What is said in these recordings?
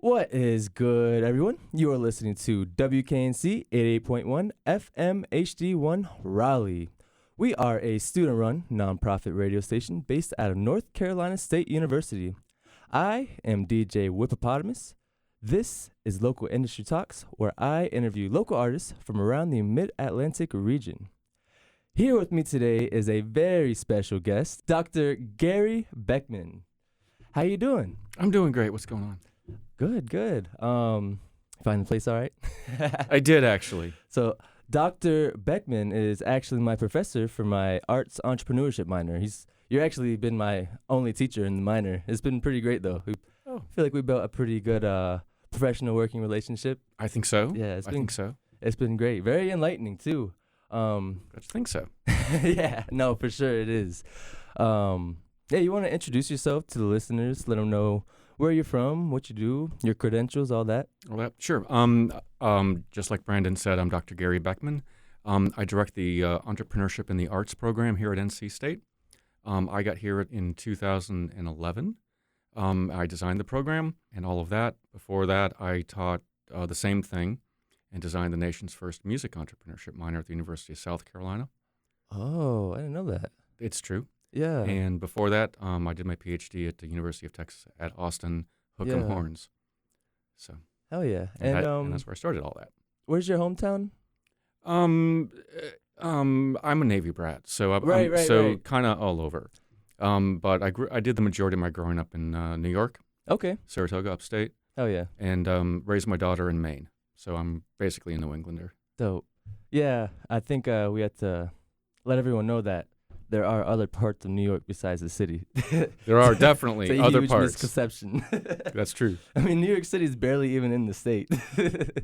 What is good, everyone? You are listening to WKNC 88.1 FM HD1 Raleigh. We are a student-run, nonprofit radio station based out of North Carolina State University. I am DJ Whippopatomus. This is Local Industry Talks, where I interview local artists from around the Mid-Atlantic region. Here with me today is a very special guest, Dr. Gary Beckman. How you doing? I'm doing great. What's going on? Good. Find the place all right? I did, actually. So Dr. Beckman is actually my professor for my arts entrepreneurship minor. You're actually been my only teacher in the minor. It's been pretty great, though. I feel like we built a pretty good professional working relationship. I think so. Yeah, I think so. It's been great. Very enlightening, too. I think so. Yeah, no, for sure it is. You want to introduce yourself to the listeners, let them know where you're from, what you do, your credentials, all that. Sure. Just like Brandon said, I'm Dr. Gary Beckman. I direct the Entrepreneurship in the Arts program here at NC State. I got here in 2011. I designed the program and all of that. Before that, I taught the same thing and designed the nation's first music entrepreneurship minor at the University of South Carolina. Oh, I didn't know that. It's true. Yeah. And before that, I did my PhD at the University of Texas at Austin, Hook 'em Horns. So. Hell yeah. And that's where I started all that. Where's your hometown? I'm a Navy brat, so Right. kind of all over. But I did the majority of my growing up in New York. Okay. Saratoga, upstate. Hell yeah. And raised my daughter in Maine, so I'm basically a New Englander. Dope. Yeah, I think we had to let everyone know that there are other parts of New York besides the city. There are definitely it's a other huge parts. Misconception. That's true. I mean, New York City is barely even in the state.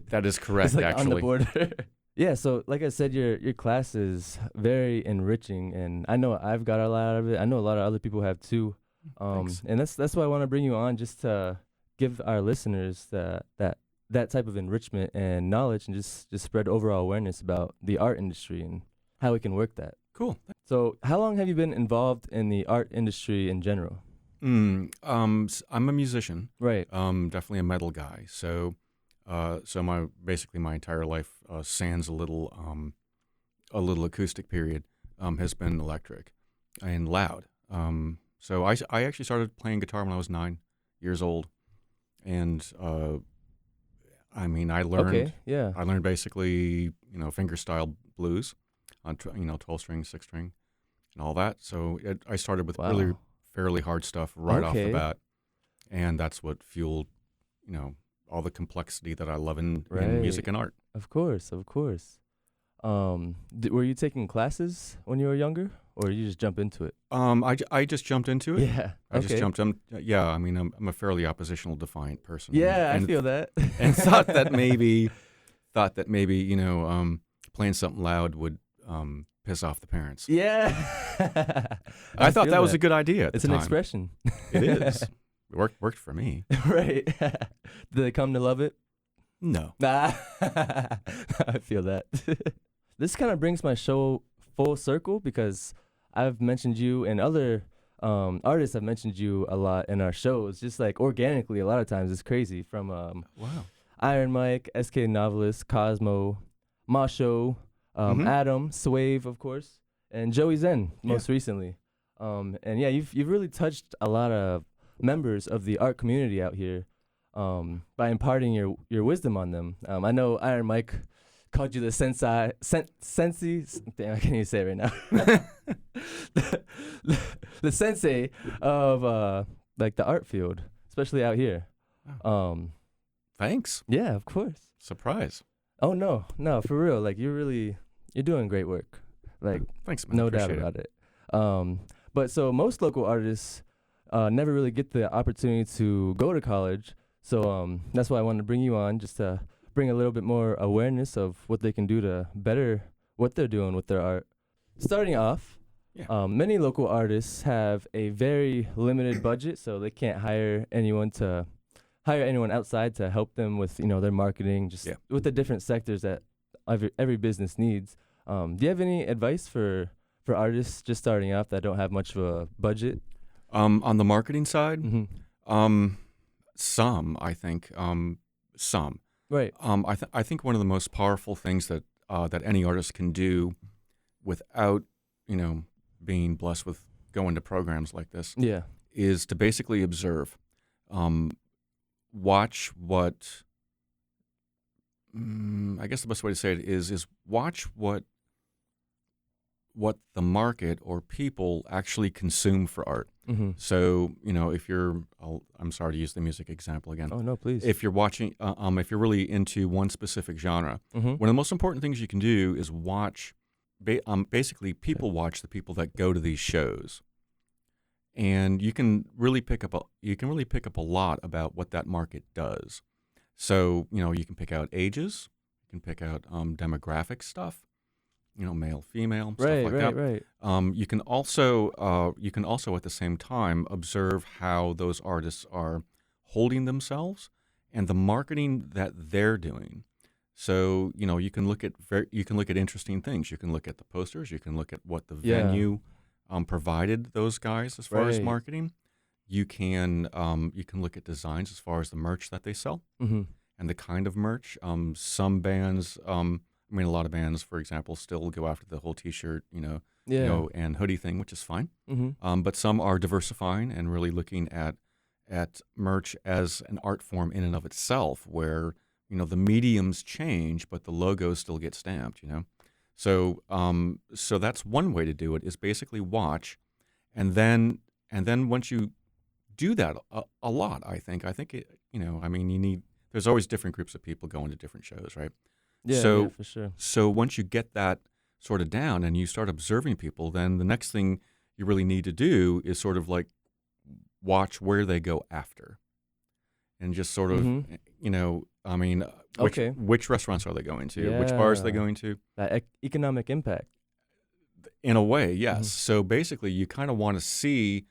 That is correct, it's like actually. on the border. Yeah, so like I said, your class is very enriching, and I know I've got a lot out of it. I know a lot of other people have too. Thanks. And that's why I want to bring you on, just to give our listeners that type of enrichment and knowledge, and just spread overall awareness about the art industry and how we can work that. Cool. So how long have you been involved in the art industry in general? I'm a musician. Right. Definitely a metal guy. So my entire life, sans a little acoustic period, has been electric and loud. So I actually started playing guitar when I was 9 years old, and I learned. Okay. Yeah. I learned basically fingerstyle blues on 12 string, 6 string, and all that. So I started with really fairly hard stuff right off the bat, and that's what fueled all the complexity that I love in music and art. Of course. Were you taking classes when you were younger, or you just jump into it? I just jumped into it. Yeah. I just jumped in. Yeah, I'm a fairly oppositional, defiant person. Yeah, and I feel that. And thought that maybe, playing something loud would piss off the parents. Yeah. I thought that was a good idea at It's the an time. expression. It is. It worked for me. Right. Did they come to love it? No. Nah. I feel that. This kind of brings my show full circle, because I've mentioned you, and other artists have mentioned you a lot in our shows, just like organically a lot of times. It's crazy. From Iron Mike, SK Novelist, Cosmo, Masho, Adam, Swave, of course, and Joey Zen most recently. You've really touched a lot of members of the art community out here by imparting your wisdom on them. I know Iron Mike called you the sensei. Damn, I can't even say it right now. the sensei of the art field, especially out here. Thanks. Yeah, of course. Surprise. Oh no, for real. Like you're doing great work. Like thanks, man. No doubt about it. But so most local artists never really get the opportunity to go to college. So that's why I wanted to bring you on, just to bring a little bit more awareness of what they can do to better what they're doing with their art. Starting off, many local artists have a very limited budget, so they can't hire anyone outside to help them with their marketing, just with the different sectors that every business needs. Do you have any advice for artists just starting out that don't have much of a budget? On the marketing side, Mm-hmm. Some, I think, some. Right. I think one of the most powerful things that that any artist can do without, being blessed with going to programs like this Yeah. is to basically observe, watch what. I guess the best way to say it is watch what the market or people actually consume for art. Mm-hmm. So, if you're, I'm sorry to use the music example again. Oh no, please. If you're watching, if you're really into one specific genre, Mm-hmm. one of the most important things you can do is watch, basically people watch the people that go to these shows, and you can really pick up a lot about what that market does. So, you can pick out ages, you can pick out demographic stuff, male, female, stuff like that. Right. You can also at the same time observe how those artists are holding themselves and the marketing that they're doing. So you can look at interesting things. You can look at the posters. You can look at what the venue provided those guys as far as marketing. You can look at designs as far as the merch that they sell Mm-hmm. and the kind of merch. Some bands. A lot of bands, for example, still go after the whole T-shirt, and hoodie thing, which is fine. Mm-hmm. But some are diversifying and really looking at merch as an art form in and of itself, where the mediums change, but the logos still get stamped. So that's one way to do it, is basically watch, and then once you do that a lot, I think there's always different groups of people going to different shows, right? Yeah, for sure. So once you get that sort of down and you start observing people, then the next thing you really need to do is sort of like watch where they go after, and just sort of, which restaurants are they going to? Which bars are they going to? That economic impact. In a way, yes. So basically, you kind of want to see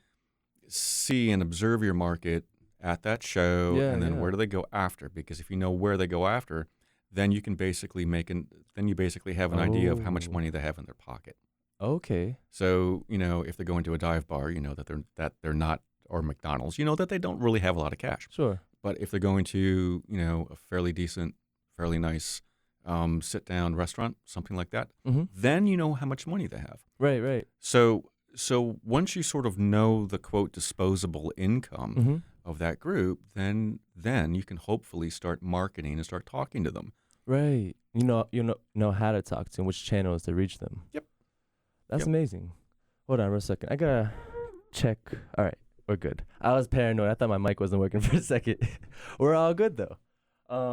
and observe your market at that show, and then where do they go after? Because if you know where they go after, then you can basically have an idea of how much money they have in their pocket. Okay. So, if they're going to a dive bar, that they're not, or McDonald's, that they don't really have a lot of cash. Sure. But if they're going to, a fairly decent, fairly nice sit-down restaurant, something like that, then you know how much money they have. Right. So once you sort of know the, quote, disposable income of that group, then you can hopefully start marketing and start talking to them. Right. You know how to talk to them, which channels to reach them. Yep. That's amazing. Hold on for a second. I gotta check. All right, we're good. I was paranoid. I thought my mic wasn't working for a second. We're all good though.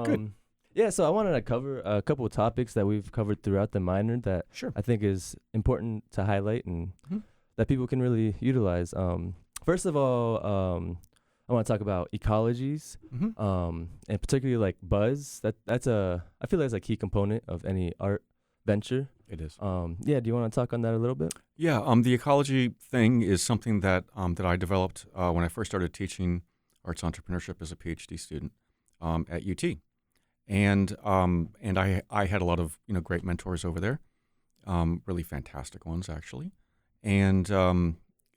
Good. Yeah, so I wanted to cover a couple of topics that we've covered throughout the minor that I think is important to highlight and that people can really utilize. First of all, I want to talk about ecologies, and particularly like buzz. I feel like it's a key component of any art venture. It is. Do you want to talk on that a little bit? Yeah. The ecology thing is something that I developed when I first started teaching arts entrepreneurship as a PhD student at UT, and I had a lot of great mentors over there, really fantastic ones actually, and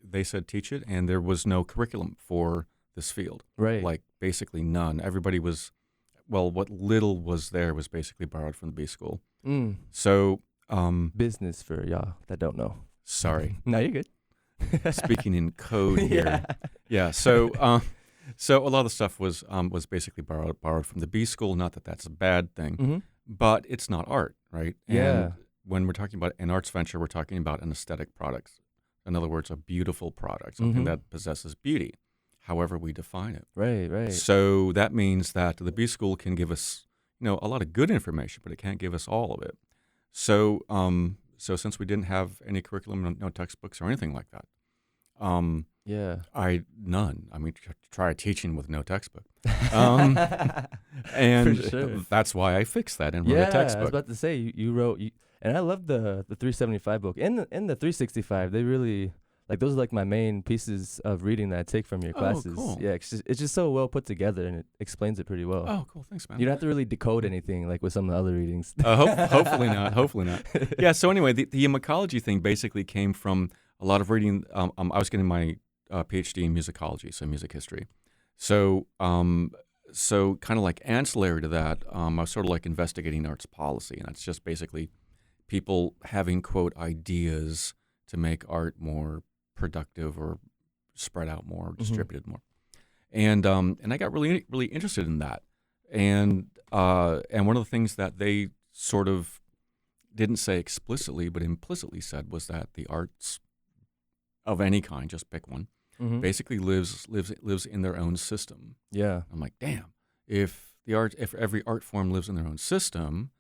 they said teach it, and there was no curriculum for this field. Right. Like basically none. Everybody was, what little was there was basically borrowed from the B school. So business for y'all that don't know. Sorry. No, you're good. Speaking in code here. Yeah. So a lot of the stuff was basically borrowed from the B school. Not that that's a bad thing, but it's not art, right? Yeah. And when we're talking about an arts venture, we're talking about an aesthetic product. In other words, a beautiful product, something that possesses beauty, however we define it. Right. So that means that the B school can give us, a lot of good information, but it can't give us all of it. So since we didn't have any curriculum, no textbooks or anything like that, none. I mean, try teaching with no textbook. And For sure. That's why I fixed that and wrote a textbook. I was about to say you wrote, and I love the 375 book and the 365. They really those are like my main pieces of reading that I take from your classes. Cool. Yeah, it's just so well put together and it explains it pretty well. Oh, cool. Thanks, man. You don't have to really decode anything like with some of the other readings. Hopefully not. Hopefully not. Yeah. So anyway, the ecology thing basically came from a lot of reading. I was getting my PhD in musicology, so music history. So kind of like ancillary to that, I was sort of like investigating arts policy, and that's just basically people having, quote, ideas to make art more productive or spread out more, distributed more. And I got really, really interested in that. And one of the things that they sort of didn't say explicitly, but implicitly said was that the arts of any kind, just pick one, basically lives in their own system. Yeah. I'm like, damn, if every art form lives in their own system,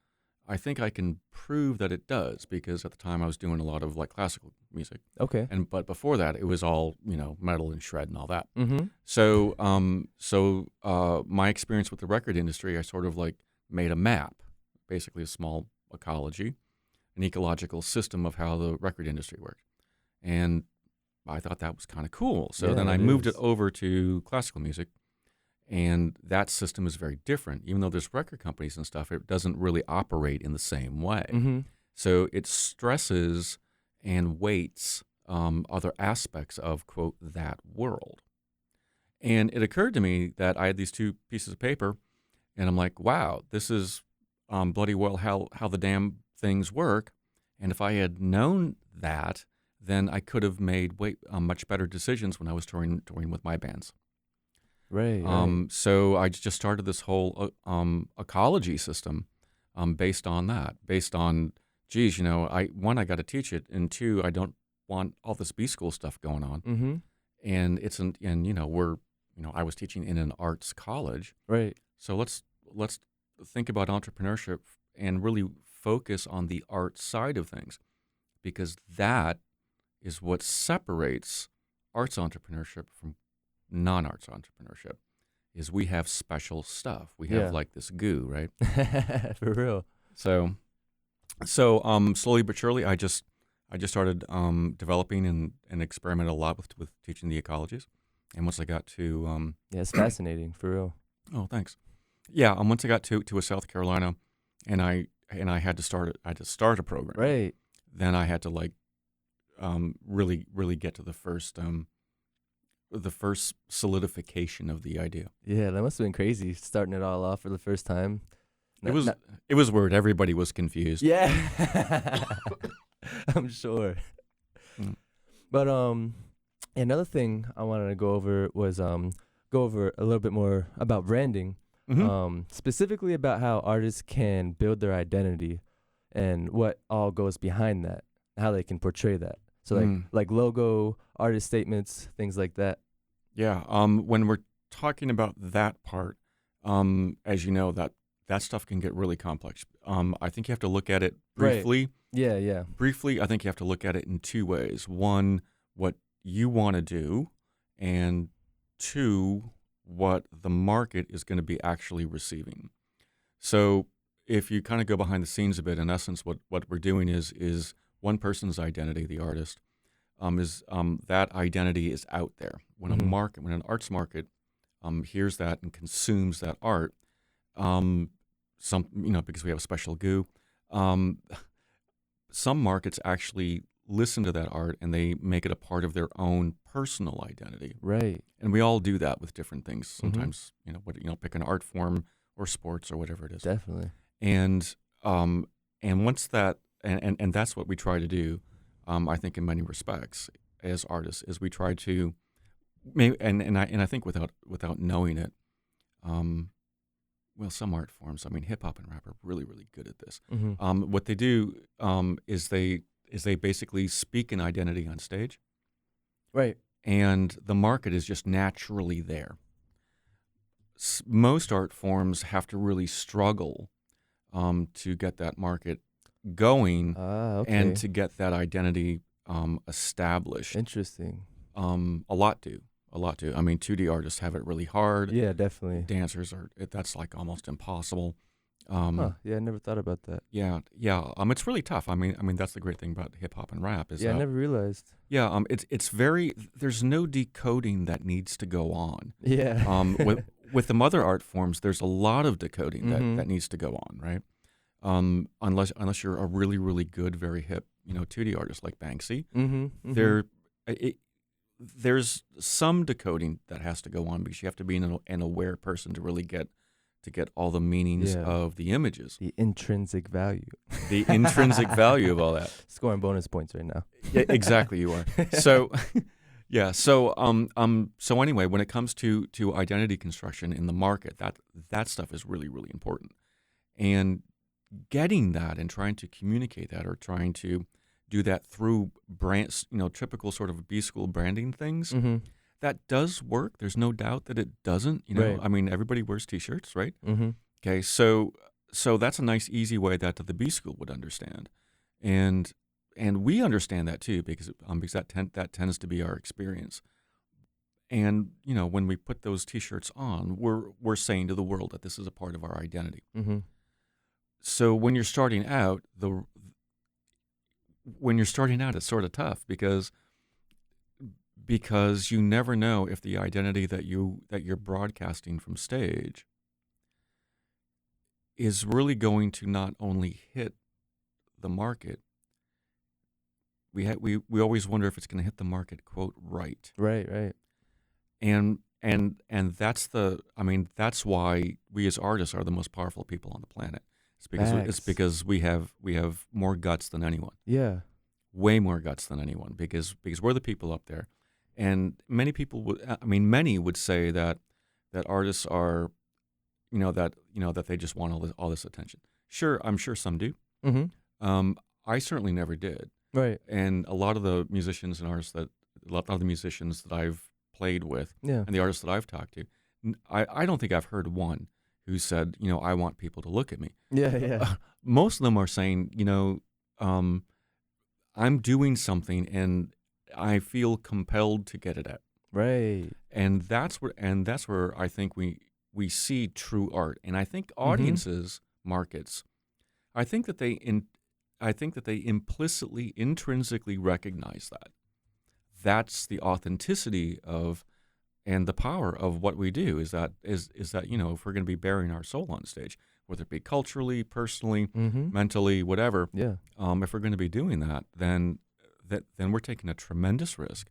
I think I can prove that it does, because at the time I was doing a lot of like classical music. Okay. But before that it was all, metal and shred and all that. Mm-hmm. So my experience with the record industry, I sort of like made a map, basically a small ecology, an ecological system of how the record industry worked. And I thought that was kind of cool. So then I moved it over to classical music, and that system is very different. Even though there's record companies and stuff, it doesn't really operate in the same way. Mm-hmm. So it stresses and weights other aspects of, quote, that world. And it occurred to me that I had these two pieces of paper, and I'm like, wow, this is bloody well how the damn things work. And if I had known that, then I could have made much better decisions when I was touring with my bands. Right. So I just started this whole ecology system based on that. Based on, geez, I got to teach it, and two, I don't want all this B school stuff going on. Mm-hmm. And I was teaching in an arts college. Right. So let's think about entrepreneurship and really focus on the art side of things, because that is what separates arts entrepreneurship from non-arts entrepreneurship. Is we have special stuff. We have like this goo, right? For real. So slowly but surely, I just started developing and experimented a lot with teaching the ecologies. And once I got to it's fascinating, for real. Oh, thanks. Yeah, once I got to South Carolina, and I had to start a program. Right. Then I had to like really get to the first solidification of the idea. Yeah, that must have been crazy, starting it all off for the first time. It was weird. Everybody was confused. Yeah. I'm sure. Mm. But another thing I wanted to go over was go over a little bit more about branding. Mm-hmm. Specifically about how artists can build their identity and what all goes behind that, how they can portray that. So like logo, artist statements, things like that. Yeah. When we're talking about that part, as you know, that stuff can get really complex. I think you have to look at it briefly. Right. Yeah. Briefly, I think you have to look at it in two ways. One, what you want to do, and two, what the market is going to be actually receiving. So if you kind of go behind the scenes a bit, in essence, what we're doing is one person's identity, the artist, is that identity is out there. When when an arts market hears that and consumes that art, because we have a special goo, some markets actually listen to that art and they make it a part of their own personal identity. Right. And we all do that with different things. Sometimes, pick an art form or sports or whatever it is. Definitely. And once that, and that's what we try to do, I think in many respects as artists, is we try to, I think without knowing it, some art forms, hip hop and rap are really, really good at this. Mm-hmm. What they do is they basically speak an identity on stage. Right. And the market is just naturally there. Most art forms have to really struggle to get that market going and to get that identity established. Interesting. A lot do. 2D artists have it really hard. Yeah, definitely. Dancers that's like almost impossible. Yeah, I never thought about that. Yeah. It's really tough. That's the great thing about hip hop and rap is I never realized. Yeah. It's very. There's no decoding that needs to go on. Yeah. With the other art forms, there's a lot of decoding that needs to go on, right? Unless you're a really, really good, very hip, 2D artist like Banksy. Mm-hmm. They're there's some decoding that has to go on because you have to be an aware person to really get all the meanings of the images. The intrinsic value. The intrinsic value of all that. Scoring bonus points right now. Yeah, exactly, you are. So, yeah. So, so anyway, when it comes to identity construction in the market, that stuff is really, really important. And getting that and trying to communicate that, or trying to do that through brands, typical sort of B school branding things, that does work. There's no doubt that it doesn't. Right. I mean, everybody wears T-shirts, right? Mm-hmm. Okay, so that's a nice, easy way that the B school would understand, and we understand that too because that tends to be our experience. And when we put those T-shirts on, we're saying to the world that this is a part of our identity. Mm-hmm. So when you're starting out, it's sort of tough because you never know if the identity that you're broadcasting from stage is really going to not only hit the market. We always wonder if it's going to hit the market, quote, right. Right. And that's why we as artists are the most powerful people on the planet. It's because we have more guts than anyone. Yeah. Way more guts than anyone because we're the people up there. And many would say that artists are, that they just want all this attention. Sure, I'm sure some do. Mm-hmm. I certainly never did. Right. And a lot of the musicians and artists that I've played with, and the artists that I've talked to, I don't think I've heard one who said, I want people to look at me. Yeah. Most of them are saying, I'm doing something and I feel compelled to get it out. Right. And that's where I think we see true art. And I think audiences, markets, I think that they implicitly, intrinsically recognize that. That's the authenticity of and the power of what we do is that if we're going to be bearing our soul on stage, whether it be culturally, personally, mentally, whatever, if we're going to be doing that, then we're taking a tremendous risk.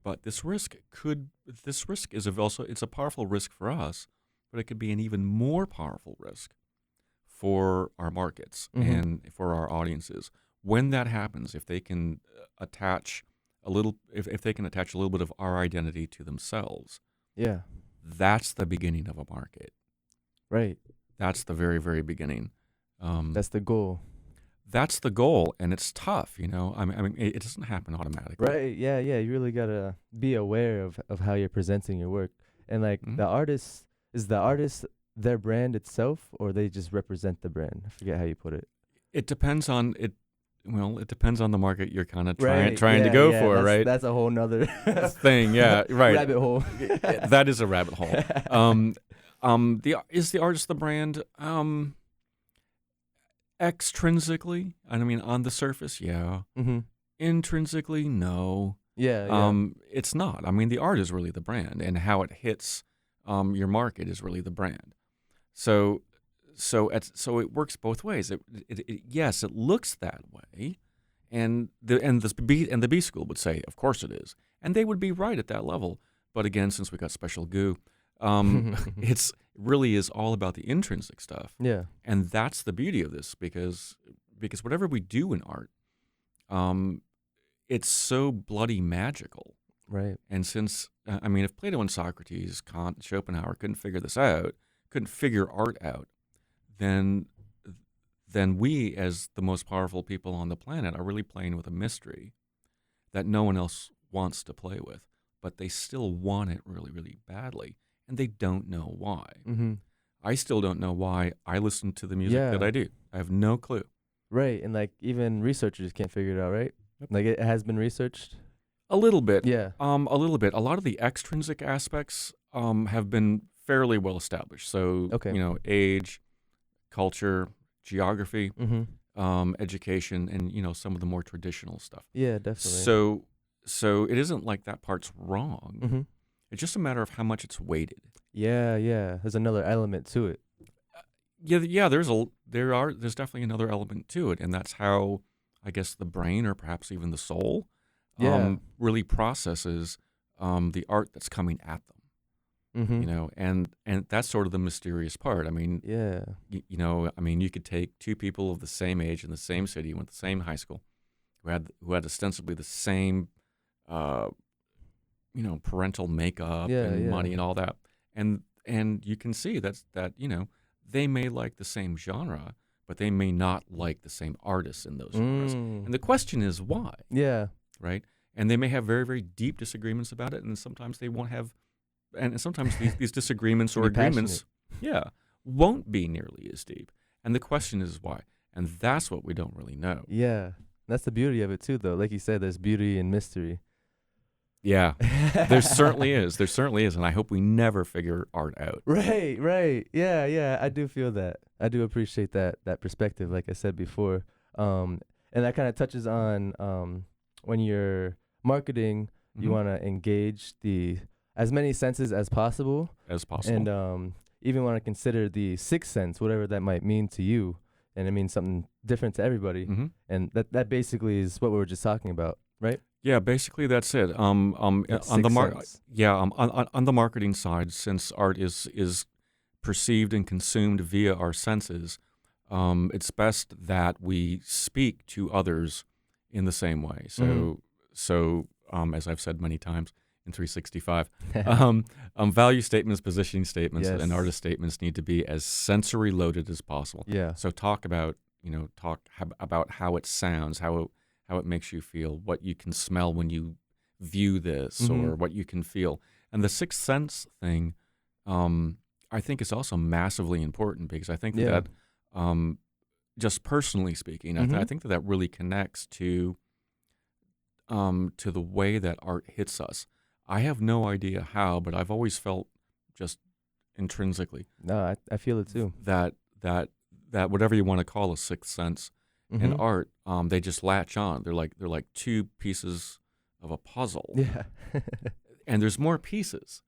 But this risk is also, it's a powerful risk for us, but it could be an even more powerful risk for our markets and for our audiences. When that happens, if they can attach a little bit of our identity to themselves, that's the beginning of a market. Right. That's the very, very beginning. That's the goal. That's the goal, and it's tough, I mean, it doesn't happen automatically. Right. Yeah. You really gotta be aware of how you're presenting your work, and like the artist is their brand itself, or they just represent the brand. I forget how you put it. It depends on it. Well, it depends on the market you're kind of trying to go for, right? That's a whole nother thing. Yeah. Right. Rabbit hole. That is a rabbit hole. Is the artist the brand? Extrinsically, I mean, on the surface, yeah. Intrinsically, no. Yeah. It's not. I mean, the art is really the brand, and how it hits your market is really the brand. So it works both ways. Yes, it looks that way, and the B school would say, of course it is, and they would be right at that level. But again, since we got special goo, it's really is all about the intrinsic stuff. Yeah, and that's the beauty of this because whatever we do in art, it's so bloody magical. Right. And since if Plato and Socrates, Kant, Schopenhauer couldn't figure art out, then we, as the most powerful people on the planet, are really playing with a mystery that no one else wants to play with, but they still want it really, really badly, and they don't know why. I still don't know why I listen to the music that I do. I have no clue. Right, and like even researchers can't figure it out, right? Like it has been researched? A little bit. Yeah. A little bit. A lot of the extrinsic aspects have been fairly well established. So, age, culture, geography, education, and some of the more traditional stuff. Yeah, definitely. So it isn't like that part's wrong. It's just a matter of how much it's weighted. Yeah. There's another element to it. Yeah. There's definitely another element to it, and that's how I guess the brain, or perhaps even the soul, really processes the art that's coming at them. Mm-hmm. You know, and that's sort of the mysterious part. I mean, Yeah. you know, I mean, you could take two people of the same age in the same city, went to the same high school, who had ostensibly the same, you know, parental makeup Yeah. and Yeah. money and all that, and you can see that you know they may like the same genre, but they may not like the same artists in those genres. And the question is why, Yeah. right? And they may have very, very deep disagreements about it, and sometimes they won't have, and sometimes these disagreements or Be agreements, yeah, won't be nearly as deep. And the question is why, and that's what we don't really know. Yeah. That's the beauty of it too, though. Like you said, there's beauty in mystery. Yeah, there certainly is. There certainly is, and I hope we never figure art out. Right, right. Yeah, yeah. I do feel that. I do appreciate that perspective, like I said before. And that kind of touches on when you're marketing, you Mhm. want to engage the as many senses as possible, As possible. and even want to consider the sixth sense, whatever that might mean to you, and it means something different to everybody. Mm-hmm. And that basically is what we were just talking about, right? Yeah, basically that's it. That On the sixth sense. on the marketing side, since art is perceived and consumed via our senses, it's best that we speak to others in the same way. So as I've said many times in 365, value statements, positioning statements, Yes. and artist statements need to be as sensory loaded as possible. Yeah. So talk about about how it sounds, how it makes you feel, what you can smell when you view this, or what you can feel. And the sixth sense thing, I think is also massively important, because I think that just personally speaking, I think that really connects to the way that art hits us. I have no idea how, but I've always felt just intrinsically No, I feel it too. that whatever you want to call a sixth sense in art, they just latch on. They're like two pieces of a puzzle. Yeah. And there's more pieces,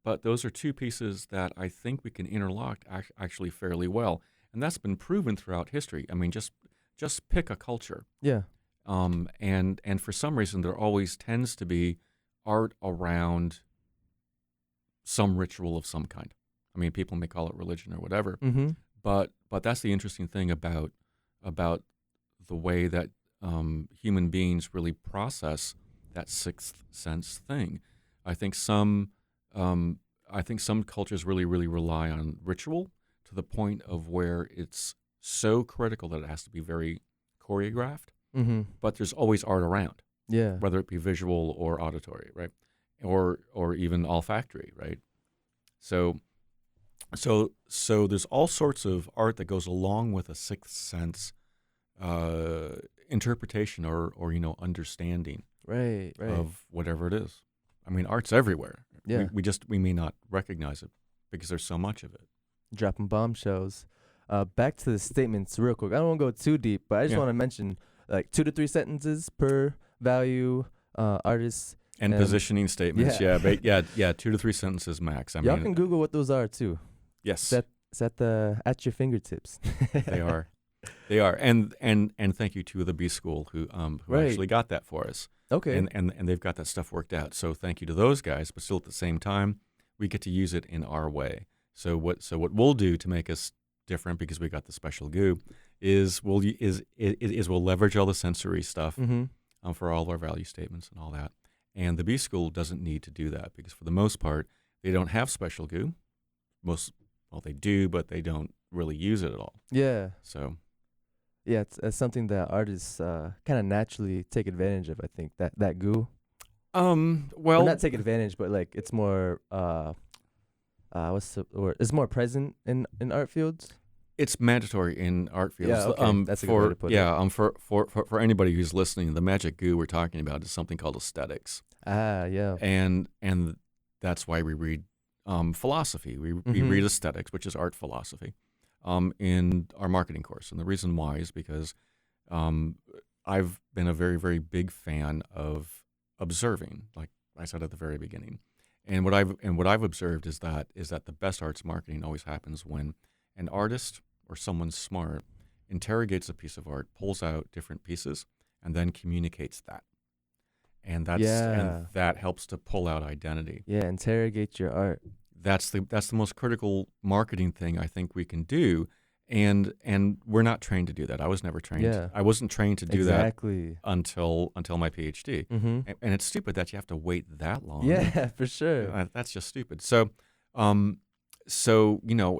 but those are two pieces that I think we can interlock actually fairly well, and that's been proven throughout history. I mean, just pick a culture, Yeah. and for some reason there always tends to be art around some ritual of some kind. I mean, people may call it religion or whatever, but that's the interesting thing about the way that human beings really process that sixth sense thing. I think some cultures really, really rely on ritual to the point of where it's so critical that it has to be very choreographed. But there's always art around, Yeah. whether it be visual or auditory, right, or even olfactory, right? So there's all sorts of art that goes along with a sixth sense interpretation or understanding Right. of whatever it is. I mean, art's everywhere. Yeah. We may not recognize it because there's so much of it. Dropping bombshells. Back to the statements real quick. I don't want to go too deep, but I just want to mention like 2 to 3 sentences per value artist. And positioning statements, yeah, 2 to 3 sentences max. Y'all can Google what those are too. Yes, it's at your fingertips. They are, and thank you to the B School who actually got that for us. Okay, and they've got that stuff worked out. So thank you to those guys, but still at the same time, we get to use it in our way. So what we'll do to make us different, because we got the special goo, is we'll leverage all the sensory stuff for all of our value statements and all that. And the B School doesn't need to do that, because for the most part, they don't have special goo. They do, but they don't really use it at all. Yeah. So. Yeah, it's something that artists kind of naturally take advantage of. I think that goo. Well, not take advantage, but like it's more what's the word? It's more present in art fields. It's mandatory in art fields. Yeah, okay. That's a good way to put it. For anybody who's listening, the magic goo we're talking about is something called aesthetics. Yeah. And that's why we read philosophy. We read aesthetics, which is art philosophy, in our marketing course. And the reason why is because I've been a very, very big fan of observing, like I said at the very beginning. And what I've observed is that the best arts marketing always happens when an artist or someone smart interrogates a piece of art, pulls out different pieces, and then communicates that. and Yeah. that helps to pull out identity. Yeah, interrogate your art. That's the most critical marketing thing I think we can do, and we're not trained to do that. I was never trained. Yeah. I wasn't trained to do Exactly. that until my PhD. Mm-hmm. And it's stupid that you have to wait that long. Yeah, for sure. That's just stupid. So,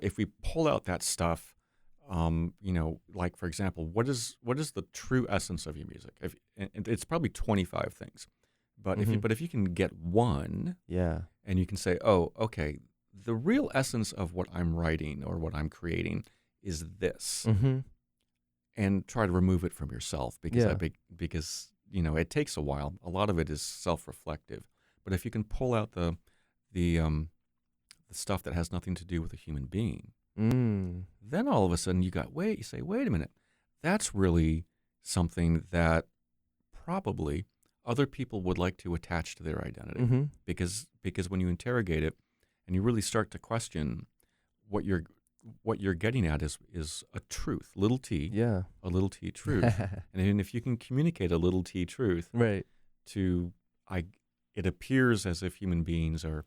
if we pull out that stuff, like for example, what is the true essence of your music? And it's probably 25 things, but Mm-hmm. if you can get one, Yeah. and you can say, oh, okay, the real essence of what I'm writing or what I'm creating is this, Mm-hmm. and try to remove it from yourself because Yeah. because it takes a while. A lot of it is self-reflective, but if you can pull out the stuff that has nothing to do with a human being, then all of a sudden you say, wait a minute, that's really something that probably other people would like to attach to their identity, Mm-hmm. because when you interrogate it and you really start to question what you're getting at is a truth, little t, Yeah. a little t truth. And if you can communicate a little t truth Right. it appears as if human beings are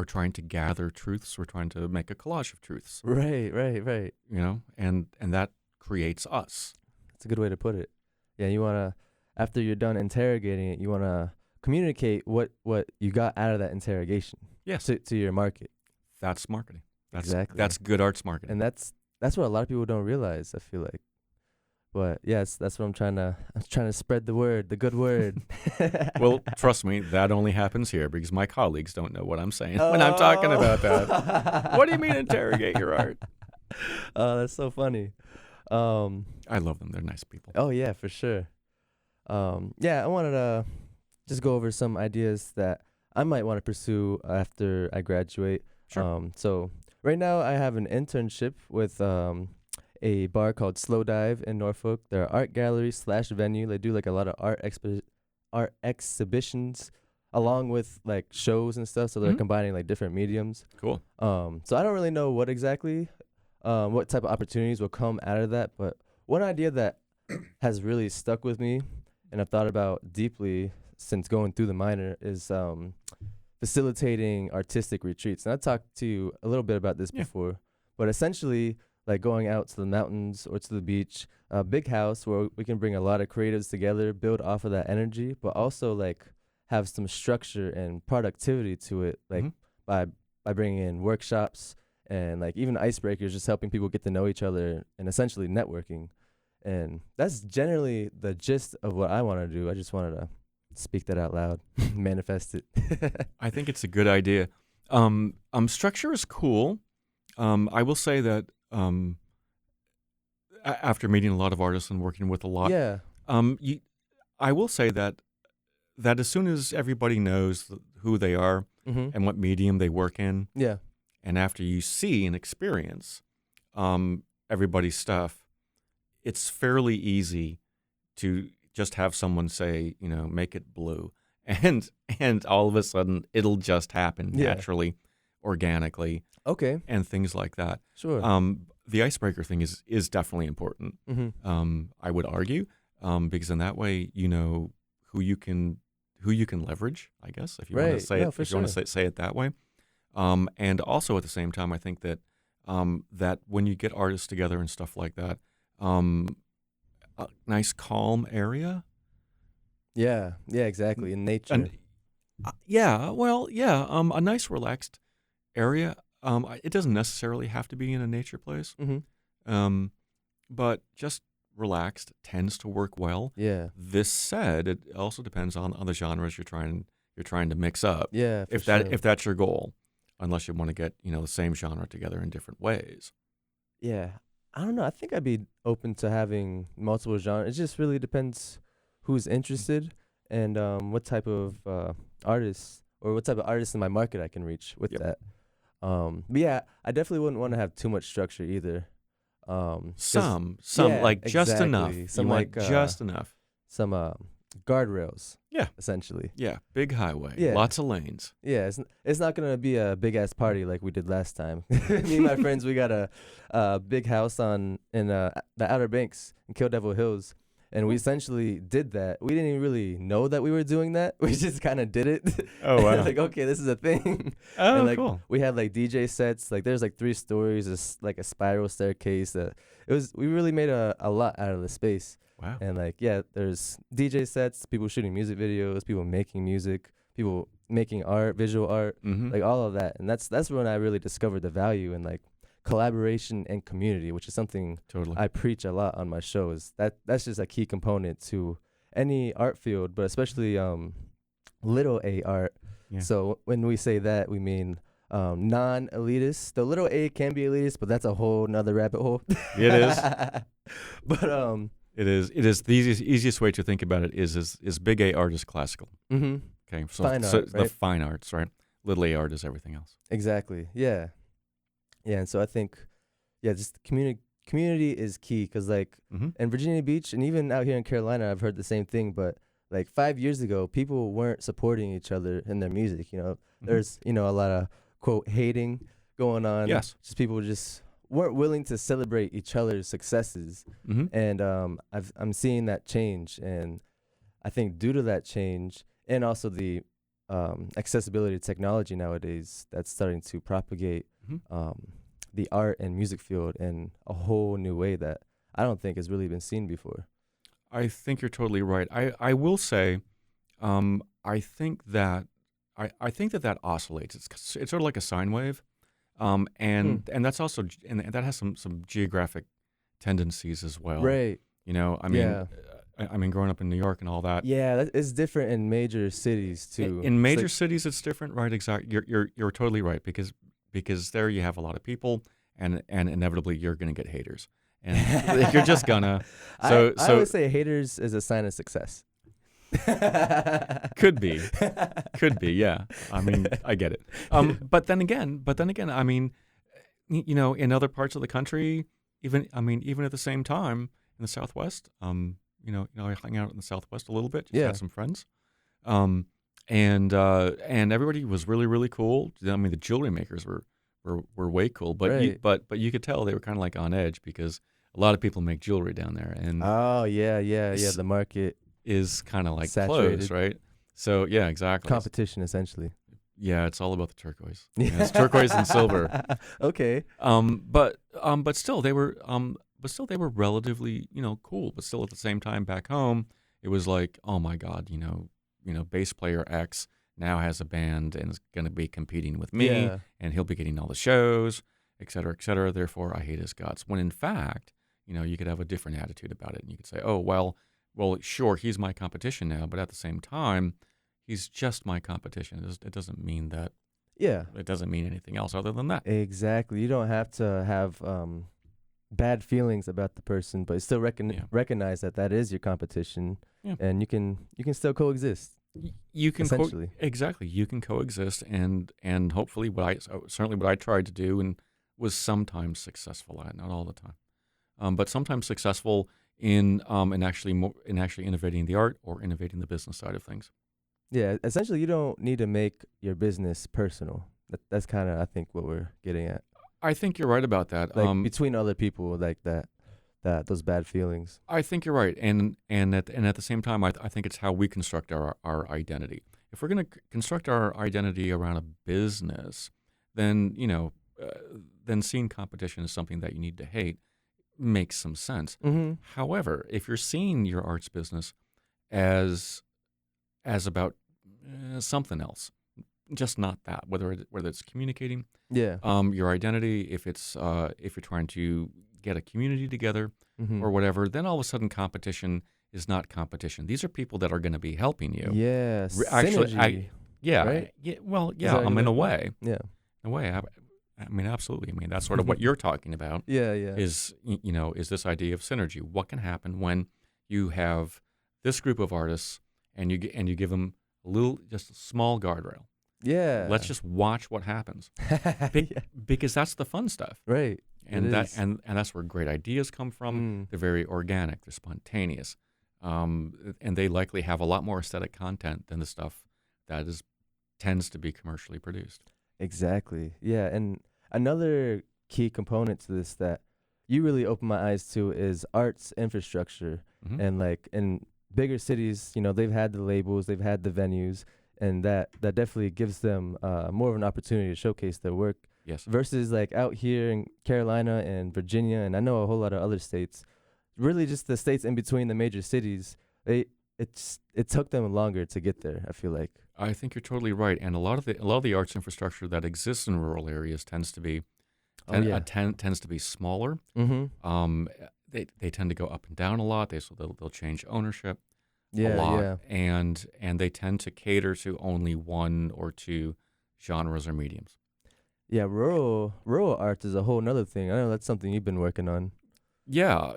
trying to gather truths. We're trying to make a collage of truths, Right. and that creates us. That's a good way to put it. Yeah, you wanna, after you're done interrogating it, you wanna communicate what you got out of that interrogation. Yes. To your market. That's marketing. Exactly. That's good arts marketing. And that's what a lot of people don't realize, I feel like. But yes, that's what I'm trying to spread the word, the good word. Well, trust me, that only happens here because my colleagues don't know what I'm saying when I'm talking about that. What do you mean interrogate your art? Oh, that's so funny. I love them. They're nice people. Oh yeah, for sure. Yeah, I wanted to just go over some ideas that I might want to pursue after I graduate. Sure. So right now I have an internship with a bar called Slow Dive in Norfolk. They're an art gallery / venue. They do like a lot of art exhibitions along with like shows and stuff. So they're Mhm. combining like different mediums. Cool. So I don't really know what exactly, what type of opportunities will come out of that. But one idea that has really stuck with me and I've thought about deeply since going through the minor is facilitating artistic retreats. And I talked to you a little bit about this Yeah. before, but essentially like going out to the mountains or to the beach, a big house where we can bring a lot of creatives together, build off of that energy, but also like have some structure and productivity to it, like Mhm. by bringing in workshops and like even icebreakers, just helping people get to know each other and essentially networking. And that's generally the gist of what I want to do. I just wanted to speak that out loud, manifest it. I think it's a good idea. Structure is cool. I will say that after meeting a lot of artists and working with a lot, Yeah. I will say that as soon as everybody knows who they are Mm-hmm. and what medium they work in, Yeah. and after you see and experience everybody's stuff, it's fairly easy to just have someone say, make it blue, and all of a sudden it'll just happen Yeah. naturally, organically, Okay. and things like that. Sure. The icebreaker thing is definitely important. Mm-hmm. I would argue, because in that way you know who you can leverage, I guess, if you want to Right. say No, it, for if you want sure. to say it that way. And also at the same time, I think that that when you get artists together and stuff like that, a nice calm area. Yeah. Yeah. Exactly. In nature. And a nice relaxed area. It doesn't necessarily have to be in a nature place, Mm-hmm. but just relaxed tends to work well. Yeah. This said, it also depends on the genres you're trying to mix up. Yeah. For If that's your goal, unless you want to get the same genre together in different ways. Yeah. I don't know. I think I'd be open to having multiple genres. It just really depends who's interested and what type of artists or what type of artists in my market I can reach with Yep. that. But yeah, I definitely wouldn't want to have too much structure either. 'Cause- Some yeah, like just enough. exactly. Some you want like, just enough. some guardrails. Yeah. Essentially. Yeah, big highway, Yeah. lots of lanes. Yeah, it's not gonna be a big ass party like we did last time. Me and my friends, we got a big house in the Outer Banks in Kill Devil Hills, And we essentially did that. We didn't even really know that we were doing that. We just kind of did it. Oh, wow. Like, okay, this is a thing. Oh, And like cool. we had like DJ sets. Like there's like 3 stories, like a spiral staircase. We really made a lot out of the space. Wow. And like, yeah, there's DJ sets, people shooting music videos, people making music, people making art, visual art, Mm-hmm. like all of that. And that's when I really discovered the value in like collaboration and community, which is something Totally. I preach a lot on my shows. That's just a key component to any art field, but especially little a art. Yeah. So when we say that, we mean non-elitist. The little a can be elitist, but that's a whole nother rabbit hole. It is. But It is the easiest way to think about it is big A art is classical. mhm. Okay, so, Fine so art, the right? fine arts, right? Little A art is everything else. Exactly. Yeah. Yeah. And so I think, yeah, just community is key because, like, Mm-hmm. in Virginia Beach and even out here in Carolina, I've heard the same thing. But like 5 years ago, people weren't supporting each other in their music. There's, a lot of quote hating going on. Yes. Just people just weren't willing to celebrate each other's successes. Mm-hmm. And I'm seeing that change. And I think due to that change and also the accessibility to technology nowadays, that's starting to propagate Mm-hmm. the art and music field in a whole new way that I don't think has really been seen before. I think you're totally right. I will say, I think that that oscillates. It's sort of like a sine wave, and that's also and that has some geographic tendencies as well. Right. I mean, Yeah. I mean, growing up in New York and all that. Yeah, it's different in major cities too. In It's major like- cities, it's different, right? Exactly. You're totally right because there you have a lot of people, and inevitably you're going to get haters, and you're just gonna. So I always say haters is a sign of success. Could be, yeah. I mean, I get it. But then again, I mean, in other parts of the country, even at the same time in the Southwest, I hung out in the Southwest a little bit. Just Yeah. had some friends, and everybody was really, really cool. I mean, the jewelry makers were way cool, but Right. but you could tell they were kind of like on edge because a lot of people make jewelry down there, and Oh yeah. The market is kind of like saturated. closed, right? So yeah, exactly. competition essentially. Yeah, it's all about the turquoise. Yeah, it's turquoise and silver. Okay. But still they were relatively, cool. But still at the same time back home, it was like, oh my God, bass player X now has a band and is going to be competing with me, Yeah. and he'll be getting all the shows, et cetera, et cetera. Therefore, I hate his guts. When in fact, you could have a different attitude about it, and you could say, oh well, sure, he's my competition now, but at the same time, he's just my competition. It doesn't mean that. Yeah. It doesn't mean anything else other than that. Exactly. You don't have to have bad feelings about the person, but still recognize that is your competition, Yeah. and you can still coexist. You can essentially. exactly. You can coexist, and hopefully, what I tried to do, and was sometimes successful at, not all the time, but sometimes successful in actually innovating the art or innovating the business side of things. Yeah. Essentially, you don't need to make your business personal. That's kind of I think what we're getting at. I think you're right about that. Like between other people, like that those bad feelings. I think you're right, and at the same time, I think it's how we construct our identity. If we're going to construct our identity around a business, then then seeing competition as something that you need to hate makes some sense. Mm-hmm. However, if you're seeing your arts business as about something else, just not that, whether it's communicating, Yeah. your identity, if you're trying to get a community together Mm-hmm. or whatever, then all of a sudden competition is not competition. These are people that are going to be helping you. Yeah. Actually, Synergy. Yeah. Right? Yeah. Well, Is yeah. that a good In a way? way. Yeah. In a way. I mean, absolutely. I mean, that's sort of what you're talking about. Yeah. Yeah. Is this idea of synergy? What can happen when you have this group of artists and you give them just a small guardrail? Yeah. Let's just watch what happens. Yeah. Because that's the fun stuff. Right. And It is. and that's where great ideas come from. Mm. They're very organic. They're spontaneous, and they likely have a lot more aesthetic content than the stuff that tends to be commercially produced. Exactly. Yeah. And another key component to this that you really opened my eyes to is arts infrastructure. Mm-hmm. And like in bigger cities, they've had the labels, they've had the venues, and that definitely gives them more of an opportunity to showcase their work. Yes. Versus like out here in Carolina and Virginia, and I know a whole lot of other states, really just the states in between the major cities, it took them longer to get there, I feel like. I think you're totally right, and a lot of the arts infrastructure that exists in rural areas tends to be tends to be smaller. Mm-hmm. They tend to go up and down a lot. They'll change ownership Yeah, a lot, yeah. and they tend to cater to only one or two genres or mediums. Yeah, rural arts is a whole nother thing. I know that's something you've been working on. Yeah.